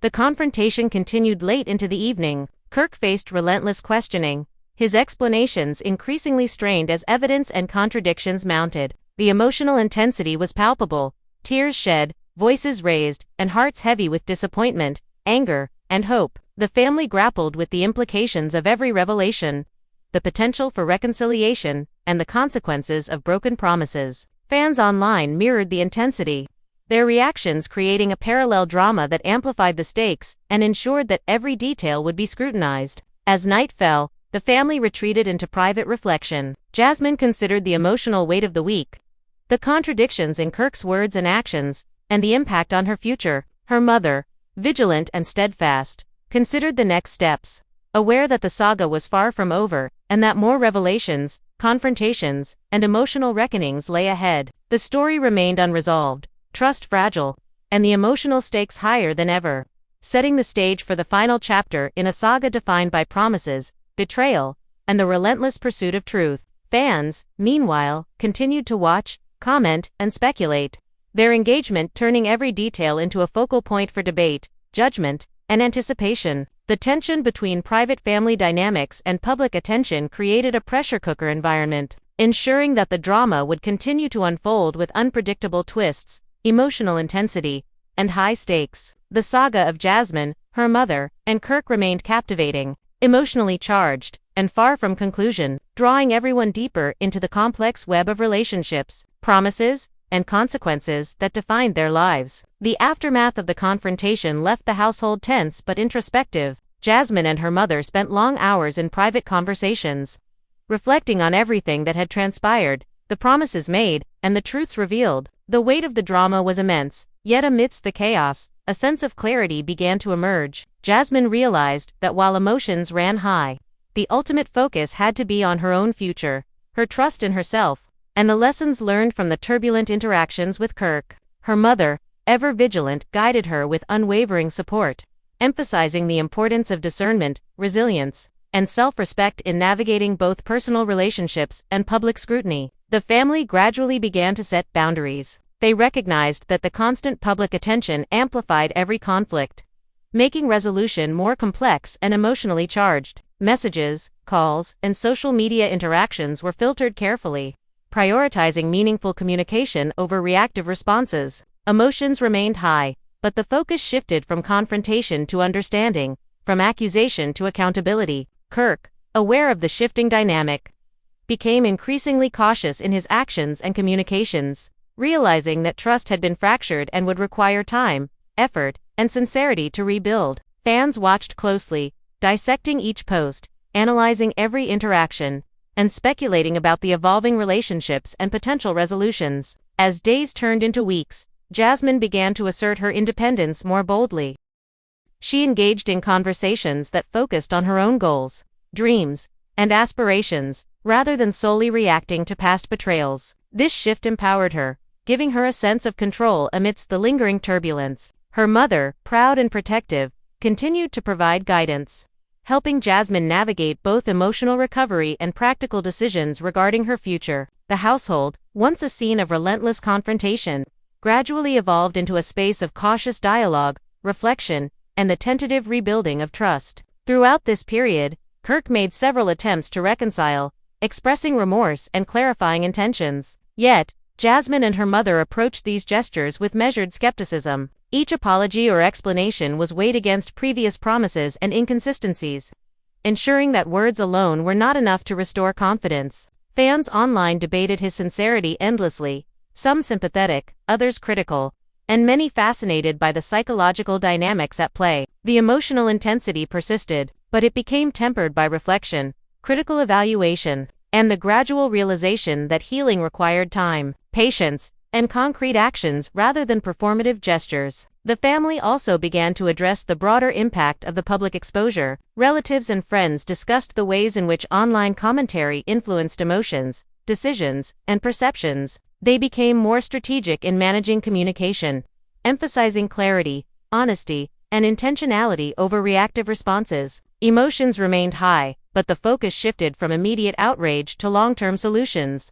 A: The confrontation continued late into the evening. Kirk faced relentless questioning, his explanations increasingly strained as evidence and contradictions mounted. The emotional intensity was palpable, tears shed, voices raised, and hearts heavy with disappointment, anger, and hope. The family grappled with the implications of every revelation, the potential for reconciliation, and the consequences of broken promises. Fans online mirrored the intensity, their reactions creating a parallel drama that amplified the stakes and ensured that every detail would be scrutinized. As night fell, the family retreated into private reflection. Jasmine considered the emotional weight of the week, the contradictions in Kirk's words and actions, and the impact on her future. Her mother, vigilant and steadfast, considered the next steps, aware that the saga was far from over, and that more revelations, confrontations, and emotional reckonings lay ahead. The story remained unresolved, trust fragile, and the emotional stakes higher than ever, setting the stage for the final chapter in a saga defined by promises, betrayal, and the relentless pursuit of truth. Fans, meanwhile, continued to watch, comment, and speculate, their engagement turning every detail into a focal point for debate, judgment, and anticipation. The tension between private family dynamics and public attention created a pressure cooker environment, ensuring that the drama would continue to unfold with unpredictable twists, emotional intensity, and high stakes. The saga of Jasmine, her mother, and Kirk remained captivating, emotionally charged, and far from conclusion, drawing everyone deeper into the complex web of relationships, promises, and consequences that defined their lives. The aftermath of the confrontation left the household tense but introspective. Jasmine and her mother spent long hours in private conversations, reflecting on everything that had transpired, the promises made, and the truths revealed. The weight of the drama was immense, yet amidst the chaos, a sense of clarity began to emerge. Jasmine realized that while emotions ran high, the ultimate focus had to be on her own future, her trust in herself, and the lessons learned from the turbulent interactions with Kirk. Her mother, ever vigilant, guided her with unwavering support, emphasizing the importance of discernment, resilience, and self-respect in navigating both personal relationships and public scrutiny. The family gradually began to set boundaries. They recognized that the constant public attention amplified every conflict, making resolution more complex and emotionally charged. Messages, calls, and social media interactions were filtered carefully, prioritizing meaningful communication over reactive responses. Emotions remained high, but the focus shifted from confrontation to understanding, from accusation to accountability. Kirk, aware of the shifting dynamic, became increasingly cautious in his actions and communications, realizing that trust had been fractured and would require time, effort, and sincerity to rebuild. Fans watched closely, dissecting each post, analyzing every interaction, and speculating about the evolving relationships and potential resolutions. As days turned into weeks, Jasmine began to assert her independence more boldly. She engaged in conversations that focused on her own goals, dreams, and aspirations, rather than solely reacting to past betrayals. This shift empowered her, giving her a sense of control amidst the lingering turbulence. Her mother, proud and protective, continued to provide guidance, helping Jasmine navigate both emotional recovery and practical decisions regarding her future. The household, once a scene of relentless confrontation, gradually evolved into a space of cautious dialogue, reflection, and the tentative rebuilding of trust. Throughout this period, Kirk made several attempts to reconcile, expressing remorse and clarifying intentions. Yet, Jasmine and her mother approached these gestures with measured skepticism. Each apology or explanation was weighed against previous promises and inconsistencies, ensuring that words alone were not enough to restore confidence. Fans online debated his sincerity endlessly, some sympathetic, others critical, and many fascinated by the psychological dynamics at play. The emotional intensity persisted, but it became tempered by reflection, critical evaluation, and the gradual realization that healing required time, patience, and concrete actions rather than performative gestures. The family also began to address the broader impact of the public exposure. Relatives and friends discussed the ways in which online commentary influenced emotions, decisions, and perceptions. They became more strategic in managing communication, emphasizing clarity, honesty, and intentionality over reactive responses. Emotions remained high, but the focus shifted from immediate outrage to long-term solutions,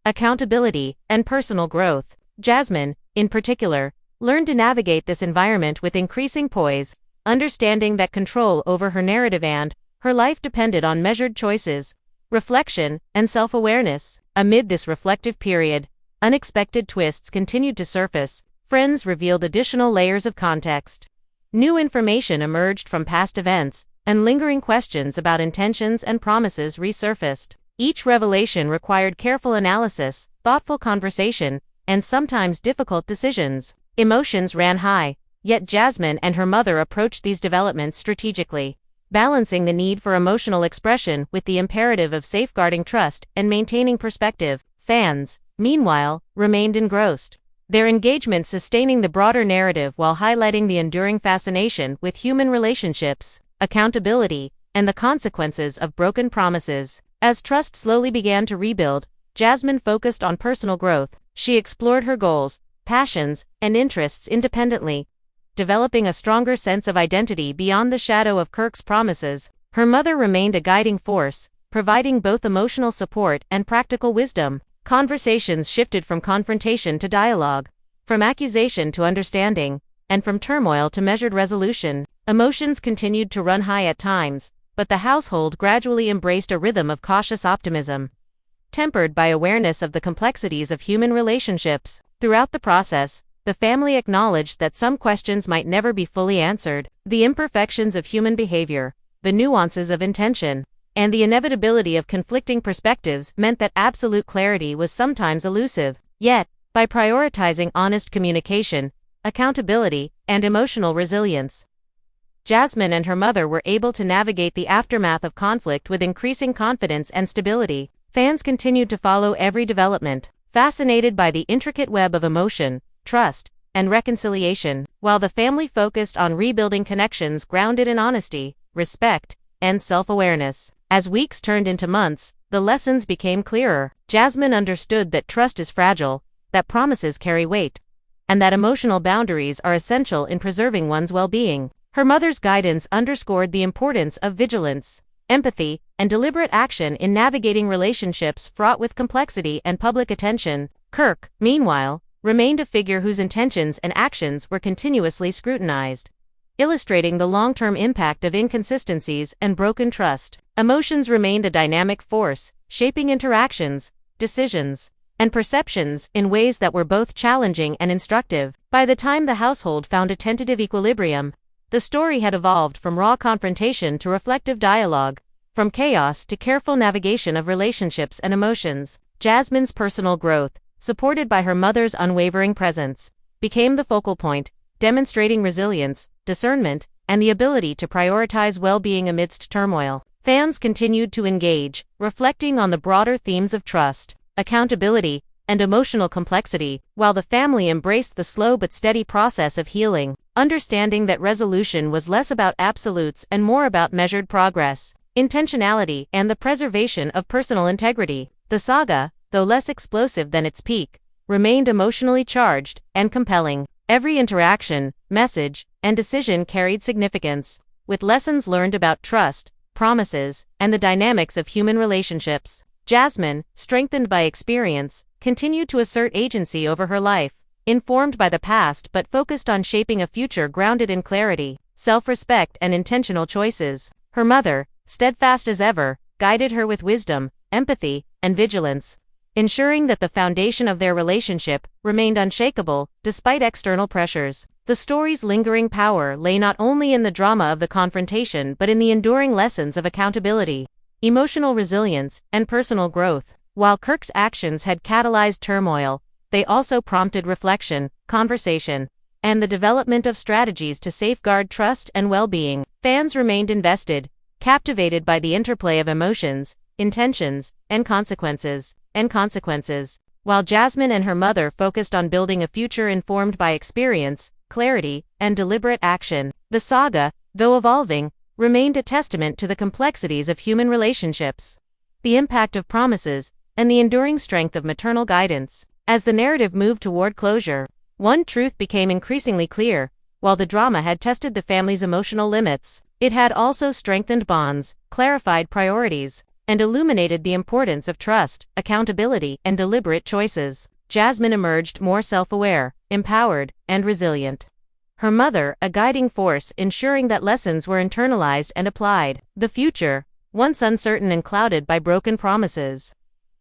A: accountability, and personal growth. Jasmine, in particular, learned to navigate this environment with increasing poise, understanding that control over her narrative and her life depended on measured choices, reflection, and self-awareness. Amid this reflective period, unexpected twists continued to surface. Friends revealed additional layers of context. New information emerged from past events, and lingering questions about intentions and promises resurfaced. Each revelation required careful analysis, thoughtful conversation, and sometimes difficult decisions. Emotions ran high, yet Jasmine and her mother approached these developments strategically, balancing the need for emotional expression with the imperative of safeguarding trust and maintaining perspective. Fans, meanwhile, remained engrossed, their engagement sustaining the broader narrative while highlighting the enduring fascination with human relationships, accountability, and the consequences of broken promises. As trust slowly began to rebuild, Jasmine focused on personal growth. She explored her goals, passions, and interests independently, developing a stronger sense of identity beyond the shadow of Kirk's promises. Her mother remained a guiding force, providing both emotional support and practical wisdom. Conversations shifted from confrontation to dialogue, from accusation to understanding, and from turmoil to measured resolution. Emotions continued to run high at times, but the household gradually embraced a rhythm of cautious optimism, tempered by awareness of the complexities of human relationships. Throughout the process, the family acknowledged that some questions might never be fully answered. The imperfections of human behavior, the nuances of intention, and the inevitability of conflicting perspectives meant that absolute clarity was sometimes elusive. Yet, by prioritizing honest communication, accountability, and emotional resilience, Jasmine and her mother were able to navigate the aftermath of conflict with increasing confidence and stability. Fans continued to follow every development, fascinated by the intricate web of emotion, trust, and reconciliation, while the family focused on rebuilding connections grounded in honesty, respect, and self-awareness. As weeks turned into months, the lessons became clearer. Jasmine understood that trust is fragile, that promises carry weight, and that emotional boundaries are essential in preserving one's well-being. Her mother's guidance underscored the importance of vigilance, empathy, and deliberate action in navigating relationships fraught with complexity and public attention. Kirk, meanwhile, remained a figure whose intentions and actions were continuously scrutinized, illustrating the long-term impact of inconsistencies and broken trust. Emotions remained a dynamic force, shaping interactions, decisions, and perceptions in ways that were both challenging and instructive. By the time the household found a tentative equilibrium, the story had evolved from raw confrontation to reflective dialogue, from chaos to careful navigation of relationships and emotions. Jasmine's personal growth, supported by her mother's unwavering presence, became the focal point, demonstrating resilience, discernment, and the ability to prioritize well-being amidst turmoil. Fans continued to engage, reflecting on the broader themes of trust, accountability, and emotional complexity, while the family embraced the slow but steady process of healing, understanding that resolution was less about absolutes and more about measured progress, intentionality, and the preservation of personal integrity. The saga, though less explosive than its peak, remained emotionally charged and compelling. Every interaction, message, and decision carried significance, with lessons learned about trust, promises, and the dynamics of human relationships. Jasmine, strengthened by experience, continued to assert agency over her life, informed by the past but focused on shaping a future grounded in clarity, self-respect, and intentional choices. Her mother, steadfast as ever, guided her with wisdom, empathy, and vigilance, ensuring that the foundation of their relationship remained unshakable despite external pressures. The story's lingering power lay not only in the drama of the confrontation but in the enduring lessons of accountability, emotional resilience, and personal growth. While Kirk's actions had catalyzed turmoil, they also prompted reflection, conversation, and the development of strategies to safeguard trust and well-being. Fans remained invested, captivated by the interplay of emotions, intentions, and consequences, while Jasmine and her mother focused on building a future informed by experience, clarity, and deliberate action. The saga, though evolving, remained a testament to the complexities of human relationships, the impact of promises, and the enduring strength of maternal guidance. As the narrative moved toward closure, one truth became increasingly clear: while the drama had tested the family's emotional limits, it had also strengthened bonds, clarified priorities, and illuminated the importance of trust, accountability, and deliberate choices. Jasmine emerged more self-aware, empowered, and resilient. Her mother, a guiding force, ensuring that lessons were internalized and applied. The future, once uncertain and clouded by broken promises,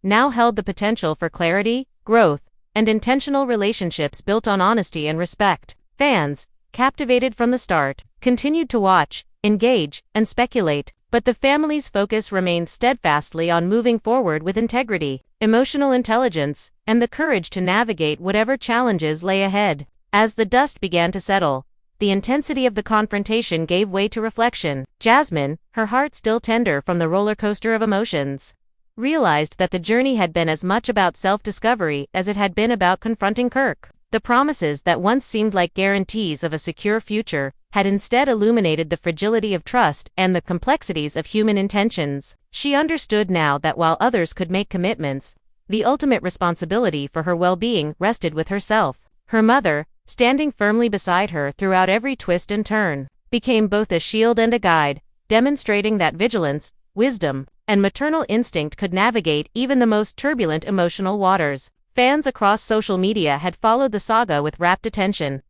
A: now held the potential for clarity, growth, and intentional relationships built on honesty and respect. Fans, captivated from the start, continued to watch, engage, and speculate, but the family's focus remained steadfastly on moving forward with integrity, emotional intelligence, and the courage to navigate whatever challenges lay ahead. As the dust began to settle, the intensity of the confrontation gave way to reflection. Jasmine, her heart still tender from the roller coaster of emotions, realized that the journey had been as much about self-discovery as it had been about confronting Kirk. The promises that once seemed like guarantees of a secure future had instead illuminated the fragility of trust and the complexities of human intentions. She understood now that while others could make commitments, the ultimate responsibility for her well-being rested with herself. Her mother, standing firmly beside her throughout every twist and turn, became both a shield and a guide, demonstrating that vigilance, wisdom, and maternal instinct could navigate even the most turbulent emotional waters. Fans across social media had followed the saga with rapt attention,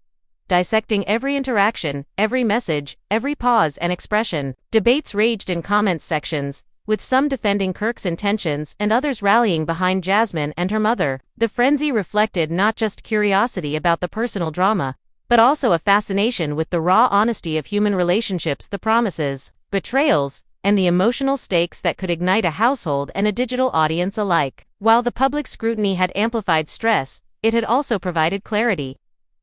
A: dissecting every interaction, every message, every pause and expression. Debates raged in comments sections, with some defending Kirk's intentions and others rallying behind Jasmine and her mother. The frenzy reflected not just curiosity about the personal drama, but also a fascination with the raw honesty of human relationships, the promises, betrayals, and the emotional stakes that could ignite a household and a digital audience alike. While the public scrutiny had amplified stress, it had also provided clarity,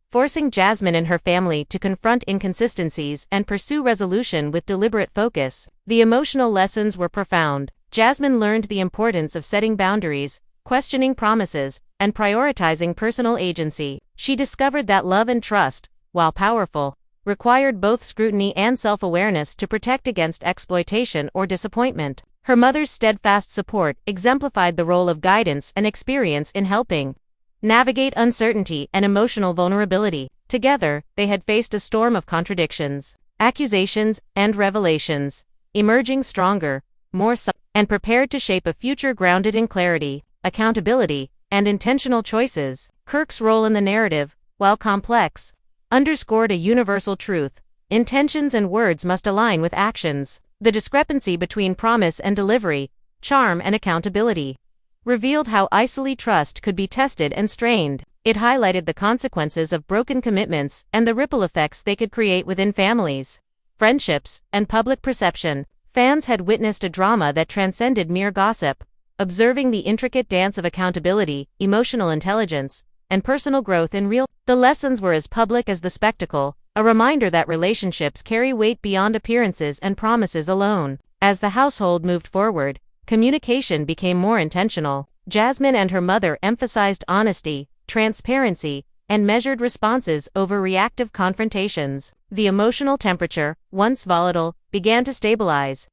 A: forcing Jasmine and her family to confront inconsistencies and pursue resolution with deliberate focus. The emotional lessons were profound. Jasmine learned the importance of setting boundaries, questioning promises, and prioritizing personal agency. She discovered that love and trust, while powerful, required both scrutiny and self-awareness to protect against exploitation or disappointment. Her mother's steadfast support exemplified the role of guidance and experience in helping navigate uncertainty and emotional vulnerability. Together, they had faced a storm of contradictions. accusations, and revelations, emerging stronger, and prepared to shape a future grounded in clarity, accountability, and intentional choices. Kirk's role in the narrative, while complex, underscored a universal truth: intentions and words must align with actions. The discrepancy between promise and delivery, charm and accountability, revealed how easily trust could be tested and strained. It highlighted the consequences of broken commitments and the ripple effects they could create within families, friendships, and public perception. Fans had witnessed a drama that transcended mere gossip, observing the intricate dance of accountability, emotional intelligence, and personal growth in real. The lessons were as public as the spectacle, a reminder that relationships carry weight beyond appearances and promises alone. As the household moved forward, communication became more intentional. Jasmine and her mother emphasized honesty, transparency, and measured responses over reactive confrontations. The emotional temperature, once volatile, began to stabilize,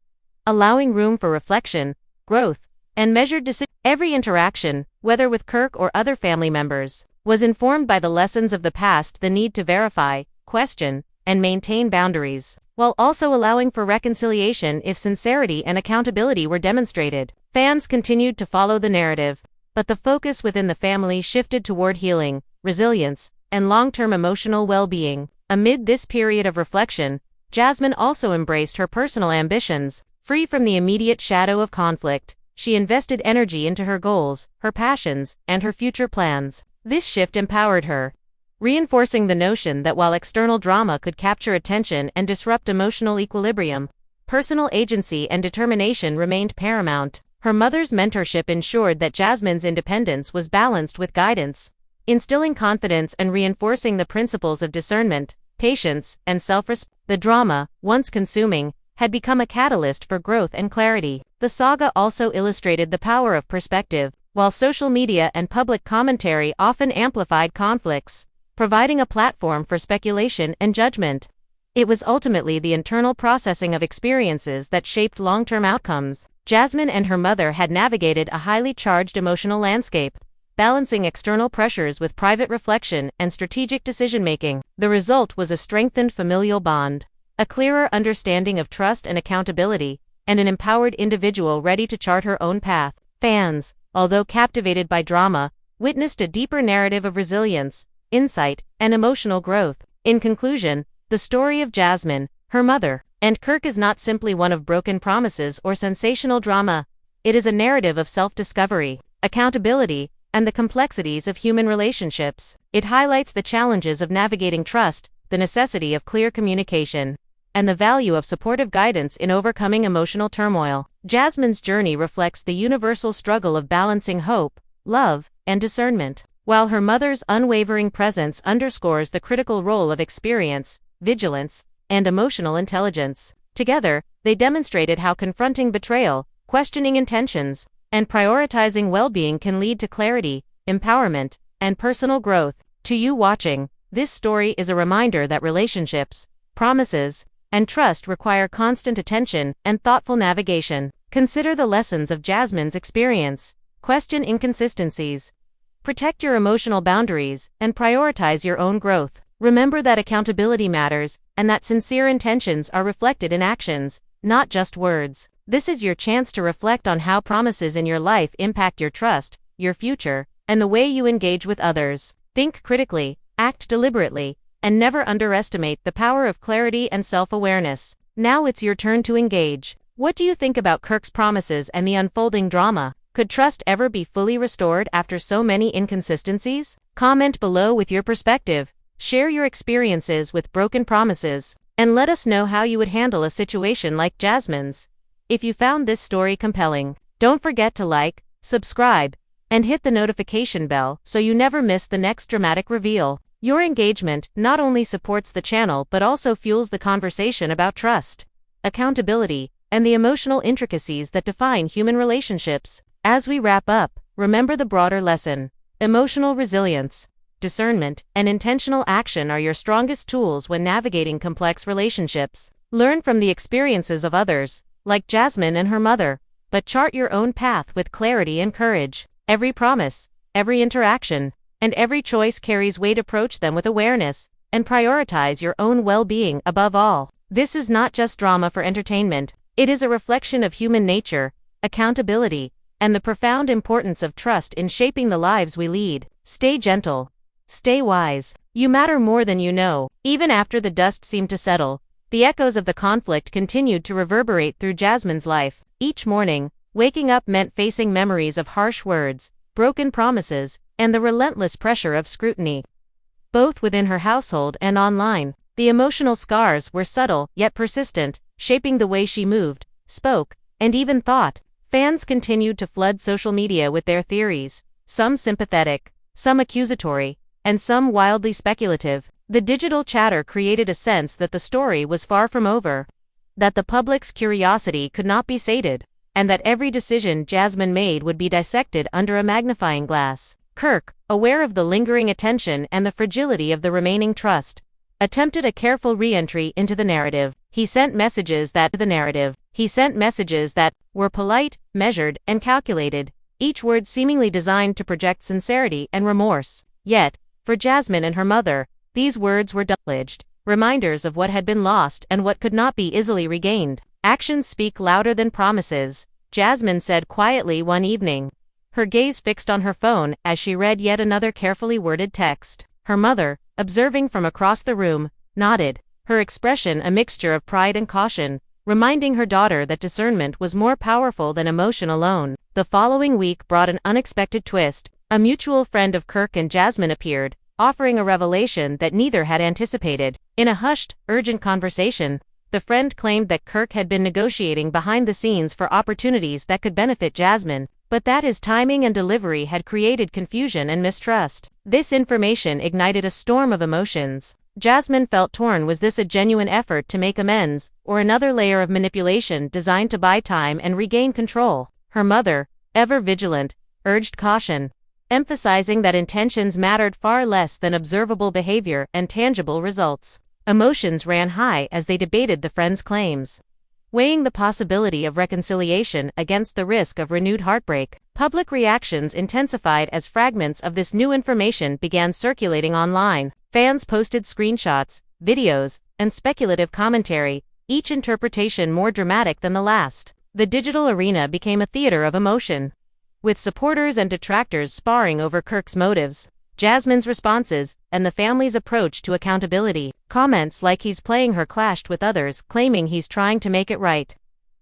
A: allowing room for reflection, growth, and measured decision. Every interaction, whether with Kirk or other family members, was informed by the lessons of the past, the need to verify, question, and maintain boundaries, while also allowing for reconciliation if sincerity and accountability were demonstrated. Fans continued to follow the narrative, but the focus within the family shifted toward healing, resilience, and long-term emotional well-being. Amid this period of reflection, Jasmine also embraced her personal ambitions. Free from the immediate shadow of conflict, she invested energy into her goals, her passions, and her future plans. This shift empowered her, reinforcing the notion that while external drama could capture attention and disrupt emotional equilibrium, personal agency and determination remained paramount. Her mother's mentorship ensured that Jasmine's independence was balanced with guidance, instilling confidence and reinforcing the principles of discernment, patience, and self-respect. The drama, once consuming, had become a catalyst for growth and clarity. The saga also illustrated the power of perspective, while social media and public commentary often amplified conflicts, providing a platform for speculation and judgment. It was ultimately the internal processing of experiences that shaped long-term outcomes. Jasmine and her mother had navigated a highly charged emotional landscape, balancing external pressures with private reflection and strategic decision-making. The result was a strengthened familial bond, a clearer understanding of trust and accountability, and an empowered individual ready to chart her own path. Fans, although captivated by drama, witnessed a deeper narrative of resilience, insight, and emotional growth. In conclusion, the story of Jasmine, her mother, and Kirk is not simply one of broken promises or sensational drama. It is a narrative of self-discovery, accountability, and the complexities of human relationships. It highlights the challenges of navigating trust, the necessity of clear communication, and the value of supportive guidance in overcoming emotional turmoil. Jasmine's journey reflects the universal struggle of balancing hope, love, and discernment, while her mother's unwavering presence underscores the critical role of experience, vigilance, and emotional intelligence. Together, they demonstrated how confronting betrayal, questioning intentions, and prioritizing well-being can lead to clarity, empowerment, and personal growth. To you watching, this story is a reminder that relationships, promises, and trust require constant attention and thoughtful navigation. Consider the lessons of Jasmine's experience, question inconsistencies, protect your emotional boundaries, and prioritize your own growth. Remember that accountability matters, and that sincere intentions are reflected in actions, not just words. This is your chance to reflect on how promises in your life impact your trust, your future, and the way you engage with others. Think critically, act deliberately, and never underestimate the power of clarity and self-awareness. Now it's your turn to engage. What do you think about Kirk's promises and the unfolding drama? Could trust ever be fully restored after so many inconsistencies? Comment below with your perspective. Share your experiences with broken promises, and let us know how you would handle a situation like Jasmine's. If you found this story compelling, don't forget to like, subscribe, and hit the notification bell so you never miss the next dramatic reveal. Your engagement not only supports the channel but also fuels the conversation about trust, accountability, and the emotional intricacies that define human relationships. As we wrap up, remember the broader lesson: emotional resilience, discernment, and intentional action are your strongest tools when navigating complex relationships. Learn from the experiences of others, like Jasmine and her mother, but chart your own path with clarity and courage. Every promise, every interaction, and every choice carries weight. Approach them with awareness, and prioritize your own well-being above all. This is not just drama for entertainment, it is a reflection of human nature, accountability, and the profound importance of trust in shaping the lives we lead. Stay gentle. Stay wise. You matter more than you know. Even after the dust seemed to settle, the echoes of the conflict continued to reverberate through Jasmine's life. Each morning, waking up meant facing memories of harsh words, broken promises, and the relentless pressure of scrutiny. Both within her household and online, the emotional scars were subtle yet persistent, shaping the way she moved, spoke, and even thought. Fans continued to flood social media with their theories, some sympathetic, some accusatory, and some wildly speculative. The digital chatter created a sense that the story was far from over, that the public's curiosity could not be sated, and that every decision Jasmine made would be dissected under a magnifying glass. Kirk, aware of the lingering attention and the fragility of the remaining trust, attempted a careful re-entry into the narrative. He sent messages that were polite, measured, and calculated, each word seemingly designed to project sincerity and remorse. Yet, for Jasmine and her mother, these words were double-edged, reminders of what had been lost and what could not be easily regained. Actions speak louder than promises, Jasmine said quietly one evening, her gaze fixed on her phone as she read yet another carefully worded text. Her mother, observing from across the room, nodded, her expression a mixture of pride and caution, reminding her daughter that discernment was more powerful than emotion alone. The following week brought an unexpected twist. A mutual friend of Kirk and Jasmine appeared, offering a revelation that neither had anticipated. In a hushed, urgent conversation, the friend claimed that Kirk had been negotiating behind the scenes for opportunities that could benefit Jasmine, but that his timing and delivery had created confusion and mistrust. This information ignited a storm of emotions. Jasmine felt torn. Was this a genuine effort to make amends, or another layer of manipulation designed to buy time and regain control? Her mother, ever vigilant, urged caution, emphasizing that intentions mattered far less than observable behavior and tangible results. Emotions ran high as they debated the friend's claims, weighing the possibility of reconciliation against the risk of renewed heartbreak. Public reactions intensified as fragments of this new information began circulating online. Fans posted screenshots, videos, and speculative commentary, each interpretation more dramatic than the last. The digital arena became a theater of emotion, with supporters and detractors sparring over Kirk's motives, Jasmine's responses, and the family's approach to accountability. Comments like "he's playing her" clashed with others claiming he's trying to make it right,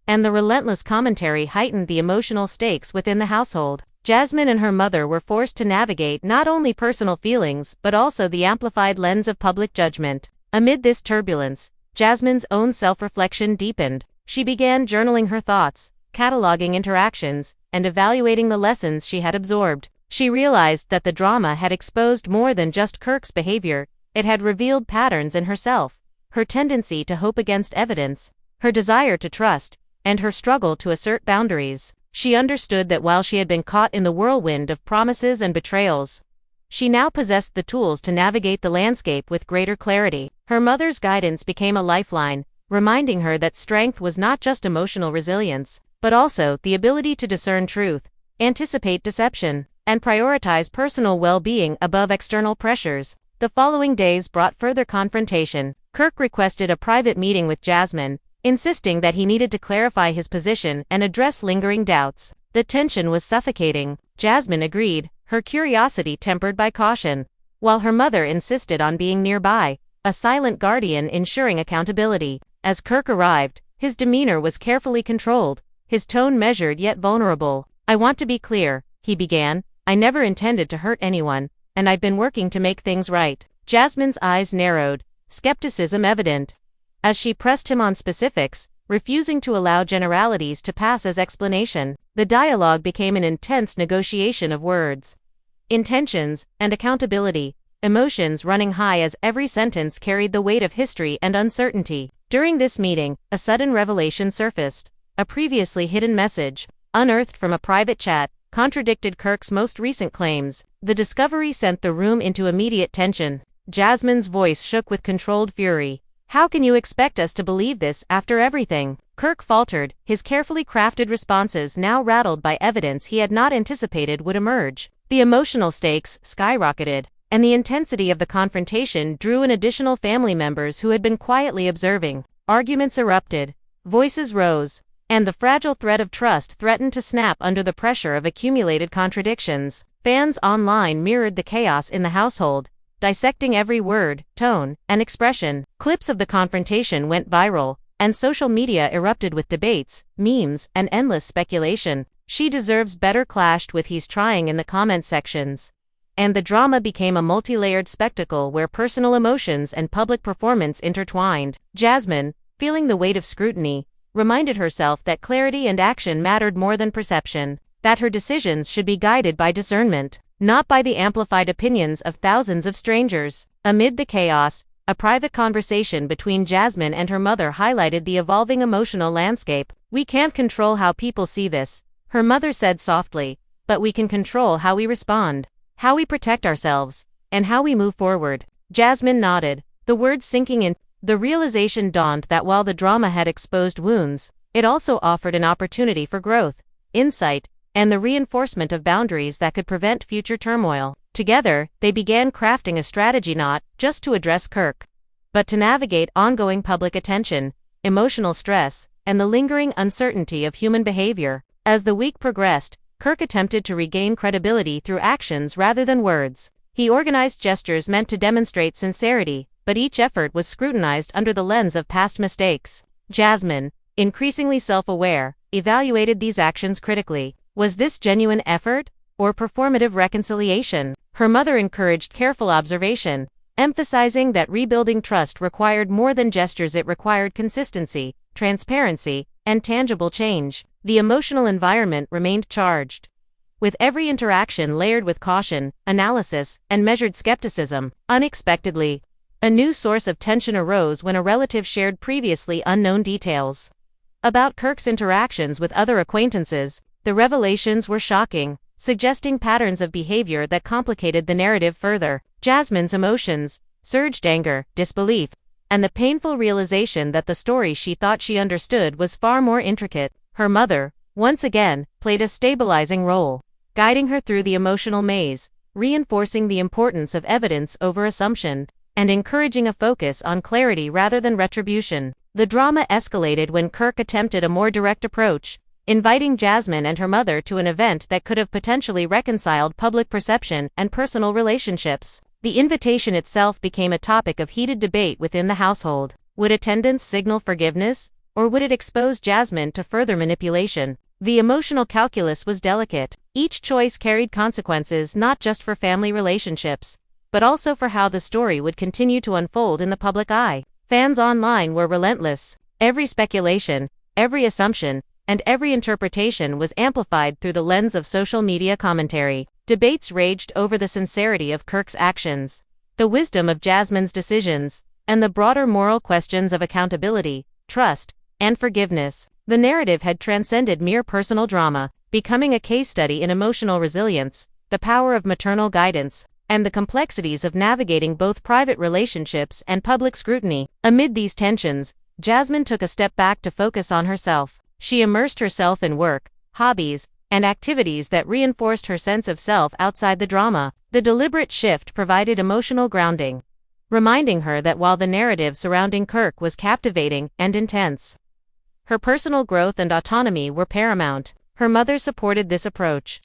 A: and the relentless commentary heightened the emotional stakes within the household. Jasmine and her mother were forced to navigate not only personal feelings but also the amplified lens of public judgment. Amid this turbulence, Jasmine's own self-reflection deepened. She began journaling her thoughts, cataloging interactions, and evaluating the lessons she had absorbed. She realized that the drama had exposed more than just Kirk's behavior. It had revealed patterns in herself, her tendency to hope against evidence, her desire to trust, and her struggle to assert boundaries. She understood that while she had been caught in the whirlwind of promises and betrayals, she now possessed the tools to navigate the landscape with greater clarity. Her mother's guidance became a lifeline, reminding her that strength was not just emotional resilience, but also the ability to discern truth, anticipate deception, and prioritize personal well-being above external pressures. The following days brought further confrontation. Kirk requested a private meeting with Jasmine, insisting that he needed to clarify his position and address lingering doubts. The tension was suffocating. Jasmine agreed, her curiosity tempered by caution, while her mother insisted on being nearby, a silent guardian ensuring accountability. As Kirk arrived, his demeanor was carefully controlled, his tone measured yet vulnerable. "I want to be clear," he began. "I never intended to hurt anyone, and I've been working to make things right." Jasmine's eyes narrowed, skepticism evident, as she pressed him on specifics, refusing to allow generalities to pass as explanation. The dialogue became an intense negotiation of words, intentions, and accountability, emotions running high as every sentence carried the weight of history and uncertainty. During this meeting, a sudden revelation surfaced. A previously hidden message, unearthed from a private chat, contradicted Kirk's most recent claims. The discovery sent the room into immediate tension. Jasmine's voice shook with controlled fury. "How can you expect us to believe this after everything?" Kirk faltered, his carefully crafted responses now rattled by evidence he had not anticipated would emerge. The emotional stakes skyrocketed, and the intensity of the confrontation drew in additional family members who had been quietly observing. Arguments erupted, voices rose, and the fragile thread of trust threatened to snap under the pressure of accumulated contradictions. Fans online mirrored the chaos in the household, dissecting every word, tone, and expression. Clips of the confrontation went viral, and social media erupted with debates, memes, and endless speculation. "She deserves better" clashed with "he's trying" in the comment sections. And the drama became a multi-layered spectacle where personal emotions and public performance intertwined. Jasmine, feeling the weight of scrutiny, reminded herself that clarity and action mattered more than perception, that her decisions should be guided by discernment, not by the amplified opinions of thousands of strangers. Amid the chaos, a private conversation between Jasmine and her mother highlighted the evolving emotional landscape. "We can't control how people see this," her mother said softly, "but we can control how we respond, how we protect ourselves, and how we move forward." Jasmine nodded, the words sinking in. The realization dawned that while the drama had exposed wounds, it also offered an opportunity for growth, insight, and the reinforcement of boundaries that could prevent future turmoil. Together, they began crafting a strategy not just to address Kirk, but to navigate ongoing public attention, emotional stress, and the lingering uncertainty of human behavior. As the week progressed, Kirk attempted to regain credibility through actions rather than words. He organized gestures meant to demonstrate sincerity, but each effort was scrutinized under the lens of past mistakes. Jasmine, increasingly self-aware, evaluated these actions critically. Was this genuine effort, or performative reconciliation? Her mother encouraged careful observation, emphasizing that rebuilding trust required more than gestures. It required consistency, transparency, and tangible change. The emotional environment remained charged, with every interaction layered with caution, analysis, and measured skepticism. Unexpectedly, a new source of tension arose when a relative shared previously unknown details about Kirk's interactions with other acquaintances. The revelations were shocking, suggesting patterns of behavior that complicated the narrative further. Jasmine's emotions surged: anger, disbelief, and the painful realization that the story she thought she understood was far more intricate. Her mother, once again, played a stabilizing role, guiding her through the emotional maze, reinforcing the importance of evidence over assumption, and encouraging a focus on clarity rather than retribution. The drama escalated when Kirk attempted a more direct approach, inviting Jasmine and her mother to an event that could have potentially reconciled public perception and personal relationships. The invitation itself became a topic of heated debate within the household. Would attendance signal forgiveness, or would it expose Jasmine to further manipulation? The emotional calculus was delicate. Each choice carried consequences not just for family relationships, but also for how the story would continue to unfold in the public eye. Fans online were relentless. Every speculation, every assumption, and every interpretation was amplified through the lens of social media commentary. Debates raged over the sincerity of Kirk's actions, the wisdom of Jasmine's decisions, and the broader moral questions of accountability, trust, and forgiveness. The narrative had transcended mere personal drama, becoming a case study in emotional resilience, the power of maternal guidance, and the complexities of navigating both private relationships and public scrutiny. Amid these tensions, Jasmine took a step back to focus on herself. She immersed herself in work, hobbies, and activities that reinforced her sense of self outside the drama. The deliberate shift provided emotional grounding, reminding her that while the narrative surrounding Kirk was captivating and intense, her personal growth and autonomy were paramount. Her mother supported this approach,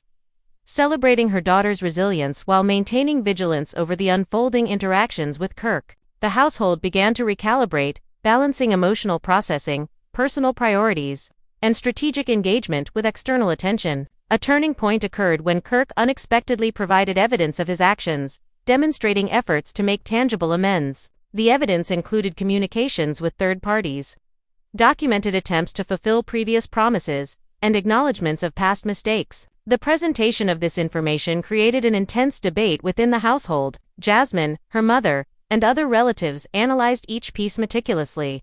A: celebrating her daughter's resilience while maintaining vigilance over the unfolding interactions with Kirk. The household began to recalibrate, balancing emotional processing, personal priorities, and strategic engagement with external attention. A turning point occurred when Kirk unexpectedly provided evidence of his actions, demonstrating efforts to make tangible amends. The evidence included communications with third parties, documented attempts to fulfill previous promises, and acknowledgments of past mistakes. The presentation of this information created an intense debate within the household. Jasmine, her mother, and other relatives analyzed each piece meticulously,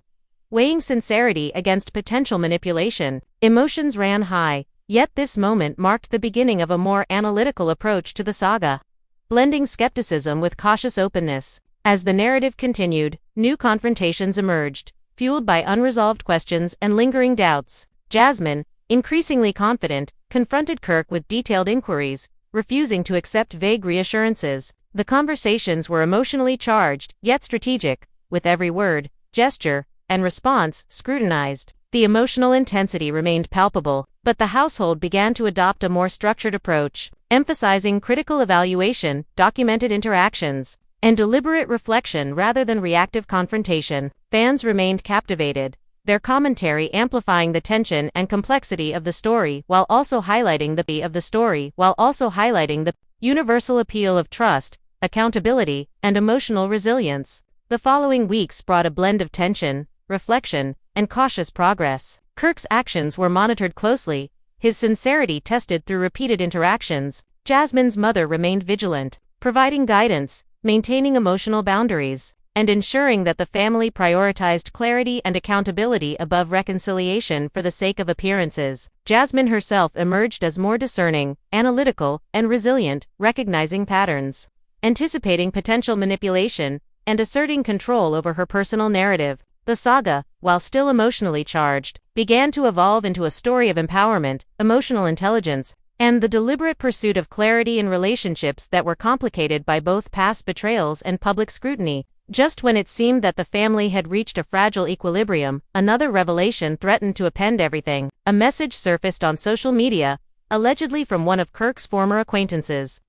A: weighing sincerity against potential manipulation. Emotions ran high, yet this moment marked the beginning of a more analytical approach to the saga, blending skepticism with cautious openness. As the narrative continued, new confrontations emerged, fueled by unresolved questions and lingering doubts. Jasmine, increasingly confident, confronted Kirk with detailed inquiries, refusing to accept vague reassurances. The conversations were emotionally charged, yet strategic, with every word, gesture, and response scrutinized. The emotional intensity remained palpable, but the household began to adopt a more structured approach, emphasizing critical evaluation, documented interactions, and deliberate reflection rather than reactive confrontation. Fans remained captivated, their commentary amplifying the tension and complexity of the story while also highlighting the universal appeal of trust, accountability, and emotional resilience. The following weeks brought a blend of tension, reflection, and cautious progress. Kirk's actions were monitored closely, his sincerity tested through repeated interactions. Jasmine's mother remained vigilant, providing guidance, maintaining emotional boundaries, and ensuring that the family prioritized clarity and accountability above reconciliation for the sake of appearances. Jasmine herself emerged as more discerning, analytical, and resilient, recognizing patterns, anticipating potential manipulation, and asserting control over her personal narrative. The saga, while still emotionally charged, began to evolve into a story of empowerment, emotional intelligence, and the deliberate pursuit of clarity in relationships that were complicated by both past betrayals and public scrutiny. Just when it seemed that the family had reached a fragile equilibrium, another revelation threatened to upend everything. A message surfaced on social media, allegedly from one of Kirk's former acquaintances,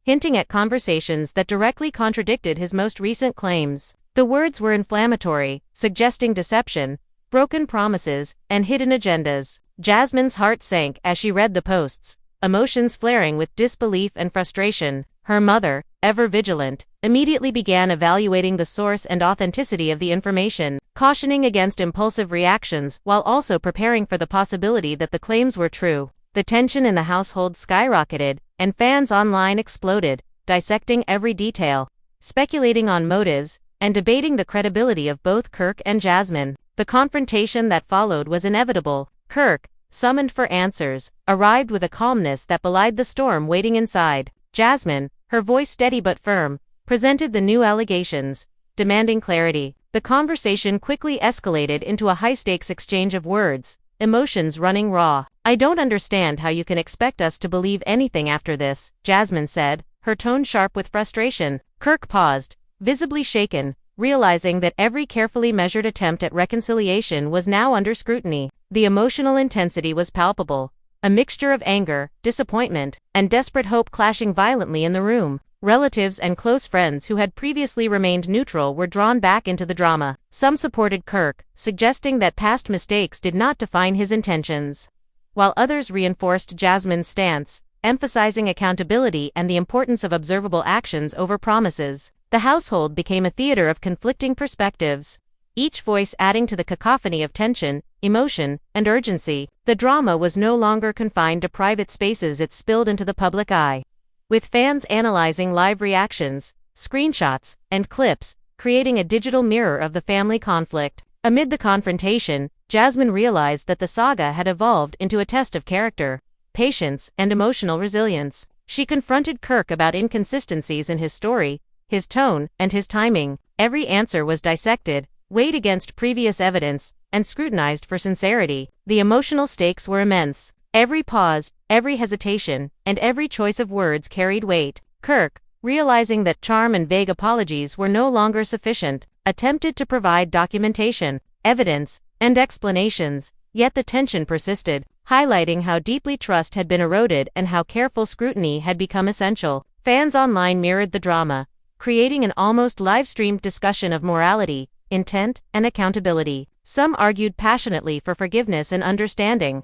A: hinting at conversations that directly contradicted his most recent claims. The words were inflammatory, suggesting deception, broken promises, and hidden agendas. Jasmine's heart sank as she read the posts, emotions flaring with disbelief and frustration. Her mother, ever vigilant, immediately began evaluating the source and authenticity of the information, cautioning against impulsive reactions while also preparing for the possibility that the claims were true. The tension in the household skyrocketed, and fans online exploded, dissecting every detail, speculating on motives, and debating the credibility of both Kirk and Jasmine. The confrontation that followed was inevitable. Kirk, summoned for answers, arrived with a calmness that belied the storm waiting inside. Jasmine, her voice steady but firm, presented the new allegations, demanding clarity. The conversation quickly escalated into a high-stakes exchange of words, emotions running raw. "I don't understand how you can expect us to believe anything after this," Jasmine said, her tone sharp with frustration. Kirk paused, visibly shaken, realizing that every carefully measured attempt at reconciliation was now under scrutiny. The emotional intensity was palpable, a mixture of anger, disappointment, and desperate hope clashing violently in the room. Relatives and close friends who had previously remained neutral were drawn back into the drama. Some supported Kirk, suggesting that past mistakes did not define his intentions, while others reinforced Jasmine's stance, emphasizing accountability and the importance of observable actions over promises. The household became a theater of conflicting perspectives, each voice adding to the cacophony of tension, emotion, and urgency. The drama was no longer confined to private spaces, it spilled into the public eye, with fans analyzing live reactions, screenshots, and clips, creating a digital mirror of the family conflict. Amid the confrontation, Jasmine realized that the saga had evolved into a test of character, patience, and emotional resilience. She confronted Kirk about inconsistencies in his story, his tone, and his timing. Every answer was dissected, weighed against previous evidence, and scrutinized for sincerity. The emotional stakes were immense. Every pause, every hesitation, and every choice of words carried weight. Kirk, realizing that charm and vague apologies were no longer sufficient, attempted to provide documentation, evidence, and explanations, yet the tension persisted, highlighting how deeply trust had been eroded and how careful scrutiny had become essential. Fans online mirrored the drama, creating an almost live-streamed discussion of morality, intent, and accountability. Some argued passionately for forgiveness and understanding,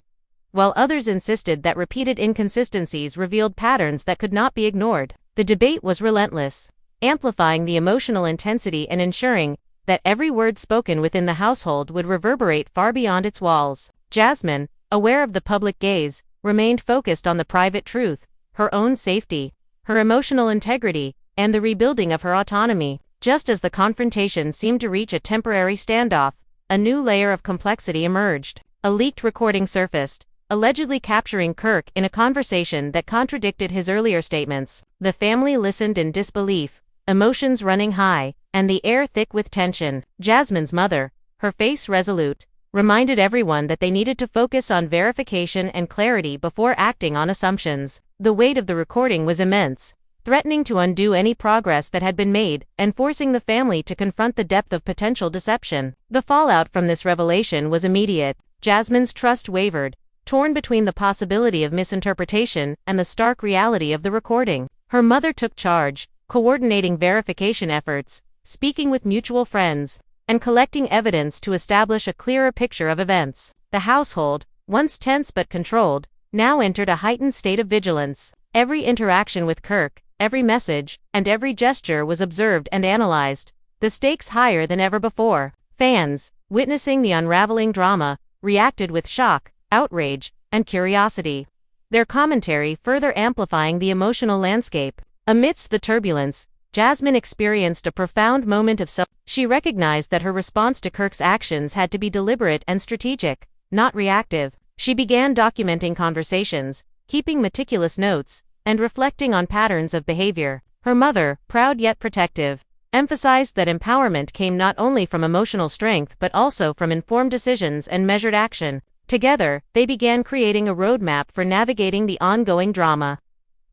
A: while others insisted that repeated inconsistencies revealed patterns that could not be ignored. The debate was relentless, amplifying the emotional intensity and ensuring that every word spoken within the household would reverberate far beyond its walls. Jasmine, aware of the public gaze, remained focused on the private truth, her own safety, her emotional integrity, and the rebuilding of her autonomy. Just as the confrontation seemed to reach a temporary standoff, a new layer of complexity emerged. A leaked recording surfaced, allegedly capturing Kirk in a conversation that contradicted his earlier statements. The family listened in disbelief, emotions running high, and the air thick with tension. Jasmine's mother, her face resolute, reminded everyone that they needed to focus on verification and clarity before acting on assumptions. The weight of the recording was immense, threatening to undo any progress that had been made and forcing the family to confront the depth of potential deception. The fallout from this revelation was immediate. Jasmine's trust wavered, torn between the possibility of misinterpretation and the stark reality of the recording. Her mother took charge, coordinating verification efforts, speaking with mutual friends, and collecting evidence to establish a clearer picture of events. The household, once tense but controlled, now entered a heightened state of vigilance. Every interaction with Kirk, every message, and every gesture was observed and analyzed, the stakes higher than ever before. Fans, witnessing the unraveling drama, reacted with shock, outrage, and curiosity, their commentary further amplifying the emotional landscape. Amidst the turbulence, Jasmine experienced a profound moment of self. She recognized that her response to Kirk's actions had to be deliberate and strategic, not reactive. She began documenting conversations, keeping meticulous notes, and reflecting on patterns of behavior. Her mother, proud yet protective, emphasized that empowerment came not only from emotional strength but also from informed decisions and measured action. Together, they began creating a roadmap for navigating the ongoing drama,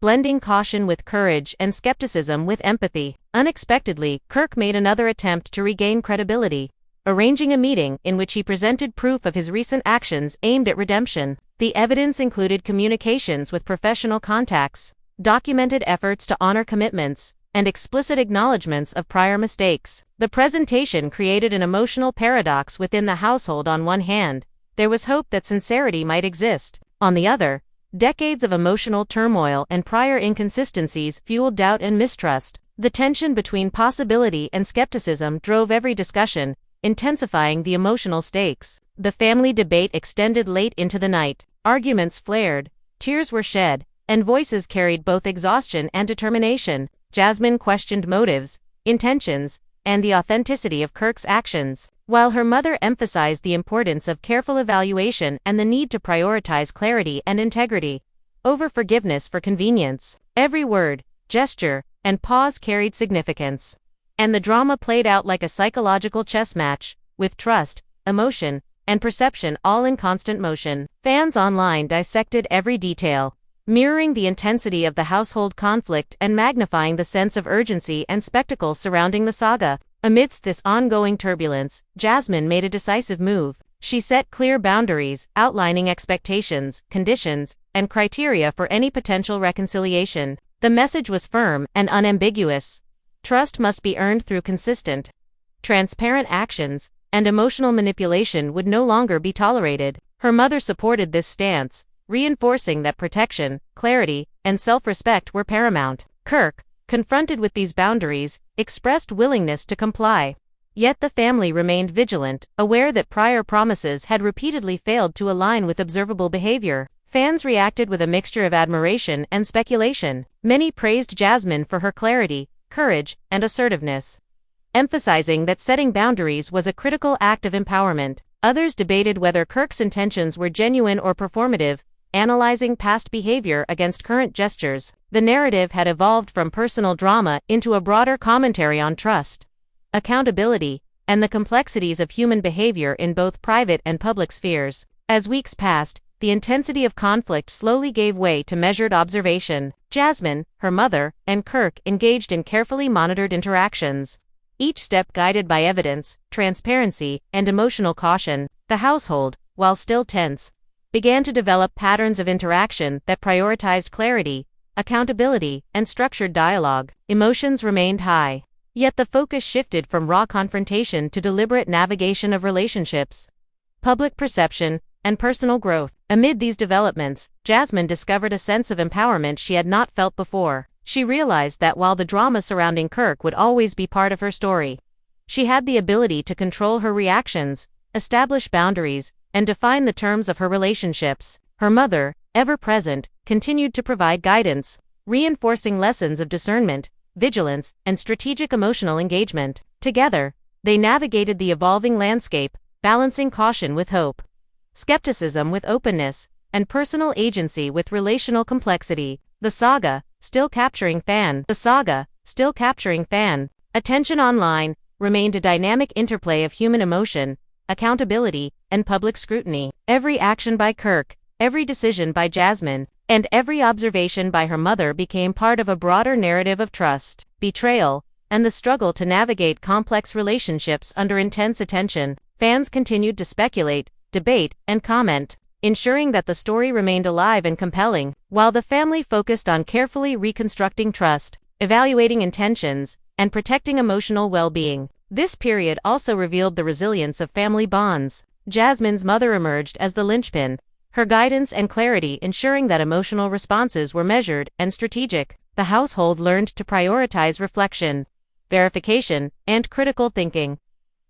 A: blending caution with courage and skepticism with empathy. Unexpectedly, Kirk made another attempt to regain credibility, arranging a meeting in which he presented proof of his recent actions aimed at redemption. The evidence included communications with professional contacts, documented efforts to honor commitments, and explicit acknowledgments of prior mistakes. The presentation created an emotional paradox within the household. On one hand, there was hope that sincerity might exist. On the other, decades of emotional turmoil and prior inconsistencies fueled doubt and mistrust. The tension between possibility and skepticism drove every discussion, intensifying the emotional stakes. The family debate extended late into the night. Arguments flared, tears were shed, and voices carried both exhaustion and determination. Jasmine questioned motives, intentions, and the authenticity of Kirk's actions, while her mother emphasized the importance of careful evaluation and the need to prioritize clarity and integrity over forgiveness for convenience. Every word, gesture, and pause carried significance, and the drama played out like a psychological chess match, with trust, emotion, and perception all in constant motion. Fans online dissected every detail, mirroring the intensity of the household conflict and magnifying the sense of urgency and spectacle surrounding the saga. Amidst this ongoing turbulence, Jasmine made a decisive move. She set clear boundaries, outlining expectations, conditions, and criteria for any potential reconciliation. The message was firm and unambiguous. Trust must be earned through consistent, transparent actions, and emotional manipulation would no longer be tolerated. Her mother supported this stance, reinforcing that protection, clarity, and self-respect were paramount. Kirk, confronted with these boundaries, expressed willingness to comply. Yet the family remained vigilant, aware that prior promises had repeatedly failed to align with observable behavior. Fans reacted with a mixture of admiration and speculation. Many praised Jasmine for her clarity, courage, and assertiveness, emphasizing that setting boundaries was a critical act of empowerment. Others debated whether Kirk's intentions were genuine or performative, analyzing past behavior against current gestures. The narrative had evolved from personal drama into a broader commentary on trust, accountability, and the complexities of human behavior in both private and public spheres. As weeks passed, the intensity of conflict slowly gave way to measured observation. Jasmine, her mother, and Kirk engaged in carefully monitored interactions, each step guided by evidence, transparency, and emotional caution. The household, while still tense, began to develop patterns of interaction that prioritized clarity, accountability, and structured dialogue. Emotions remained high, yet the focus shifted from raw confrontation to deliberate navigation of relationships, public perception, and personal growth. Amid these developments, Jasmine discovered a sense of empowerment she had not felt before. She realized that while the drama surrounding Kirk would always be part of her story, she had the ability to control her reactions, establish boundaries, and define the terms of her relationships. Her mother, ever present, continued to provide guidance, reinforcing lessons of discernment, vigilance, and strategic emotional engagement. Together, they navigated the evolving landscape, balancing caution with hope, skepticism with openness, and personal agency with relational complexity. The saga, still capturing fan attention online, remained a dynamic interplay of human emotion, accountability, and public scrutiny. Every action by Kirk, every decision by Jasmine, and every observation by her mother became part of a broader narrative of trust, betrayal, and the struggle to navigate complex relationships under intense attention. Fans continued to speculate, debate, and comment, ensuring that the story remained alive and compelling, while the family focused on carefully reconstructing trust, evaluating intentions, and protecting emotional well-being. This period also revealed the resilience of family bonds. Jasmine's mother emerged as the linchpin, her guidance and clarity ensuring that emotional responses were measured and strategic. The household learned to prioritize reflection, verification, and critical thinking,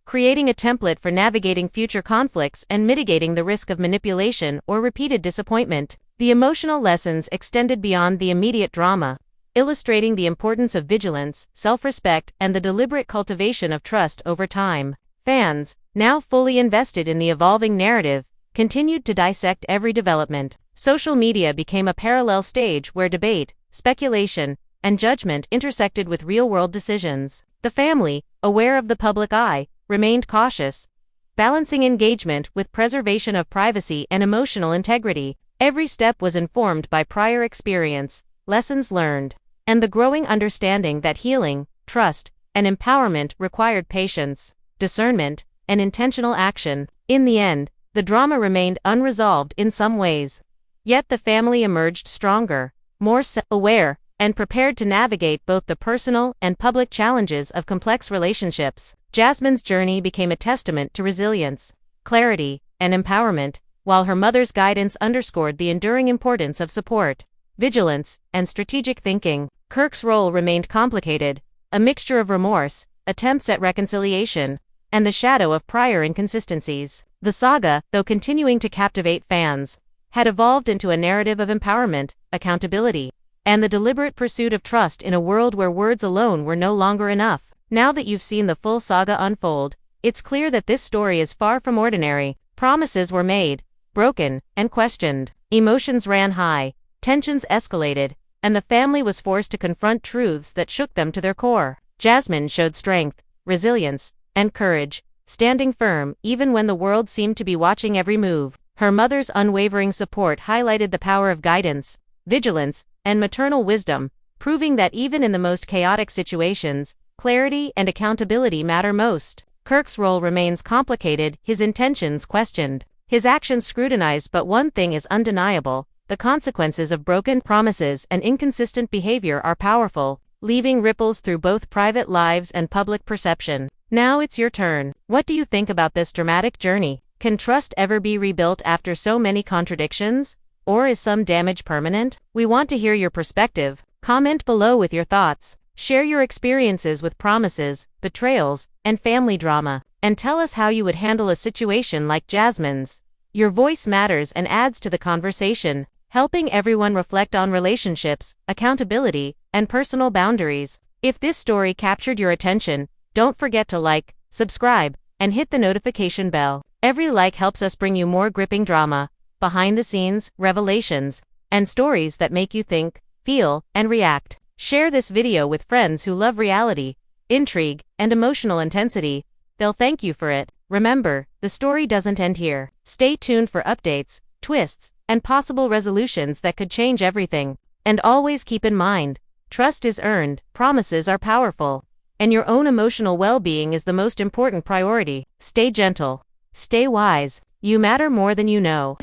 A: creating a template for navigating future conflicts and mitigating the risk of manipulation or repeated disappointment. The emotional lessons extended beyond the immediate drama, illustrating the importance of vigilance, self-respect, and the deliberate cultivation of trust over time. Fans, now fully invested in the evolving narrative, continued to dissect every development. Social media became a parallel stage where debate, speculation, and judgment intersected with real-world decisions. The family, aware of the public eye, remained cautious, balancing engagement with preservation of privacy and emotional integrity. Every step was informed by prior experience, lessons learned, and the growing understanding that healing, trust, and empowerment required patience, discernment, and intentional action. In the end, the drama remained unresolved in some ways. Yet the family emerged stronger, more self-aware, and prepared to navigate both the personal and public challenges of complex relationships. Jasmine's journey became a testament to resilience, clarity, and empowerment, while her mother's guidance underscored the enduring importance of support, vigilance, and strategic thinking. Kirk's role remained complicated, a mixture of remorse, attempts at reconciliation, and the shadow of prior inconsistencies. The saga, though continuing to captivate fans, had evolved into a narrative of empowerment, accountability, and the deliberate pursuit of trust in a world where words alone were no longer enough. Now that you've seen the full saga unfold, it's clear that this story is far from ordinary. Promises were made, broken, and questioned. Emotions ran high, tensions escalated, and the family was forced to confront truths that shook them to their core. Jasmine showed strength, resilience, and courage, standing firm even when the world seemed to be watching every move. Her mother's unwavering support highlighted the power of guidance, vigilance, and maternal wisdom, proving that even in the most chaotic situations, clarity and accountability matter most. Kirk's role remains complicated, his intentions questioned, his actions scrutinized, but one thing is undeniable: the consequences of broken promises and inconsistent behavior are powerful, leaving ripples through both private lives and public perception. Now it's your turn. What do you think about this dramatic journey? Can trust ever be rebuilt after so many contradictions? Or is some damage permanent? We want to hear your perspective. Comment below with your thoughts. Share your experiences with promises, betrayals, and family drama, and tell us how you would handle a situation like Jasmine's. Your voice matters and adds to the conversation, helping everyone reflect on relationships, accountability, and personal boundaries. If this story captured your attention, don't forget to like, subscribe, and hit the notification bell. Every like helps us bring you more gripping drama, behind the scenes, revelations, and stories that make you think, feel, and react. Share this video with friends who love reality, intrigue, and emotional intensity. They'll thank you for it. Remember, the story doesn't end here. Stay tuned for updates, twists, and possible resolutions that could change everything. And always keep in mind, trust is earned, promises are powerful, and your own emotional well-being is the most important priority. Stay gentle. Stay wise. You matter more than you know.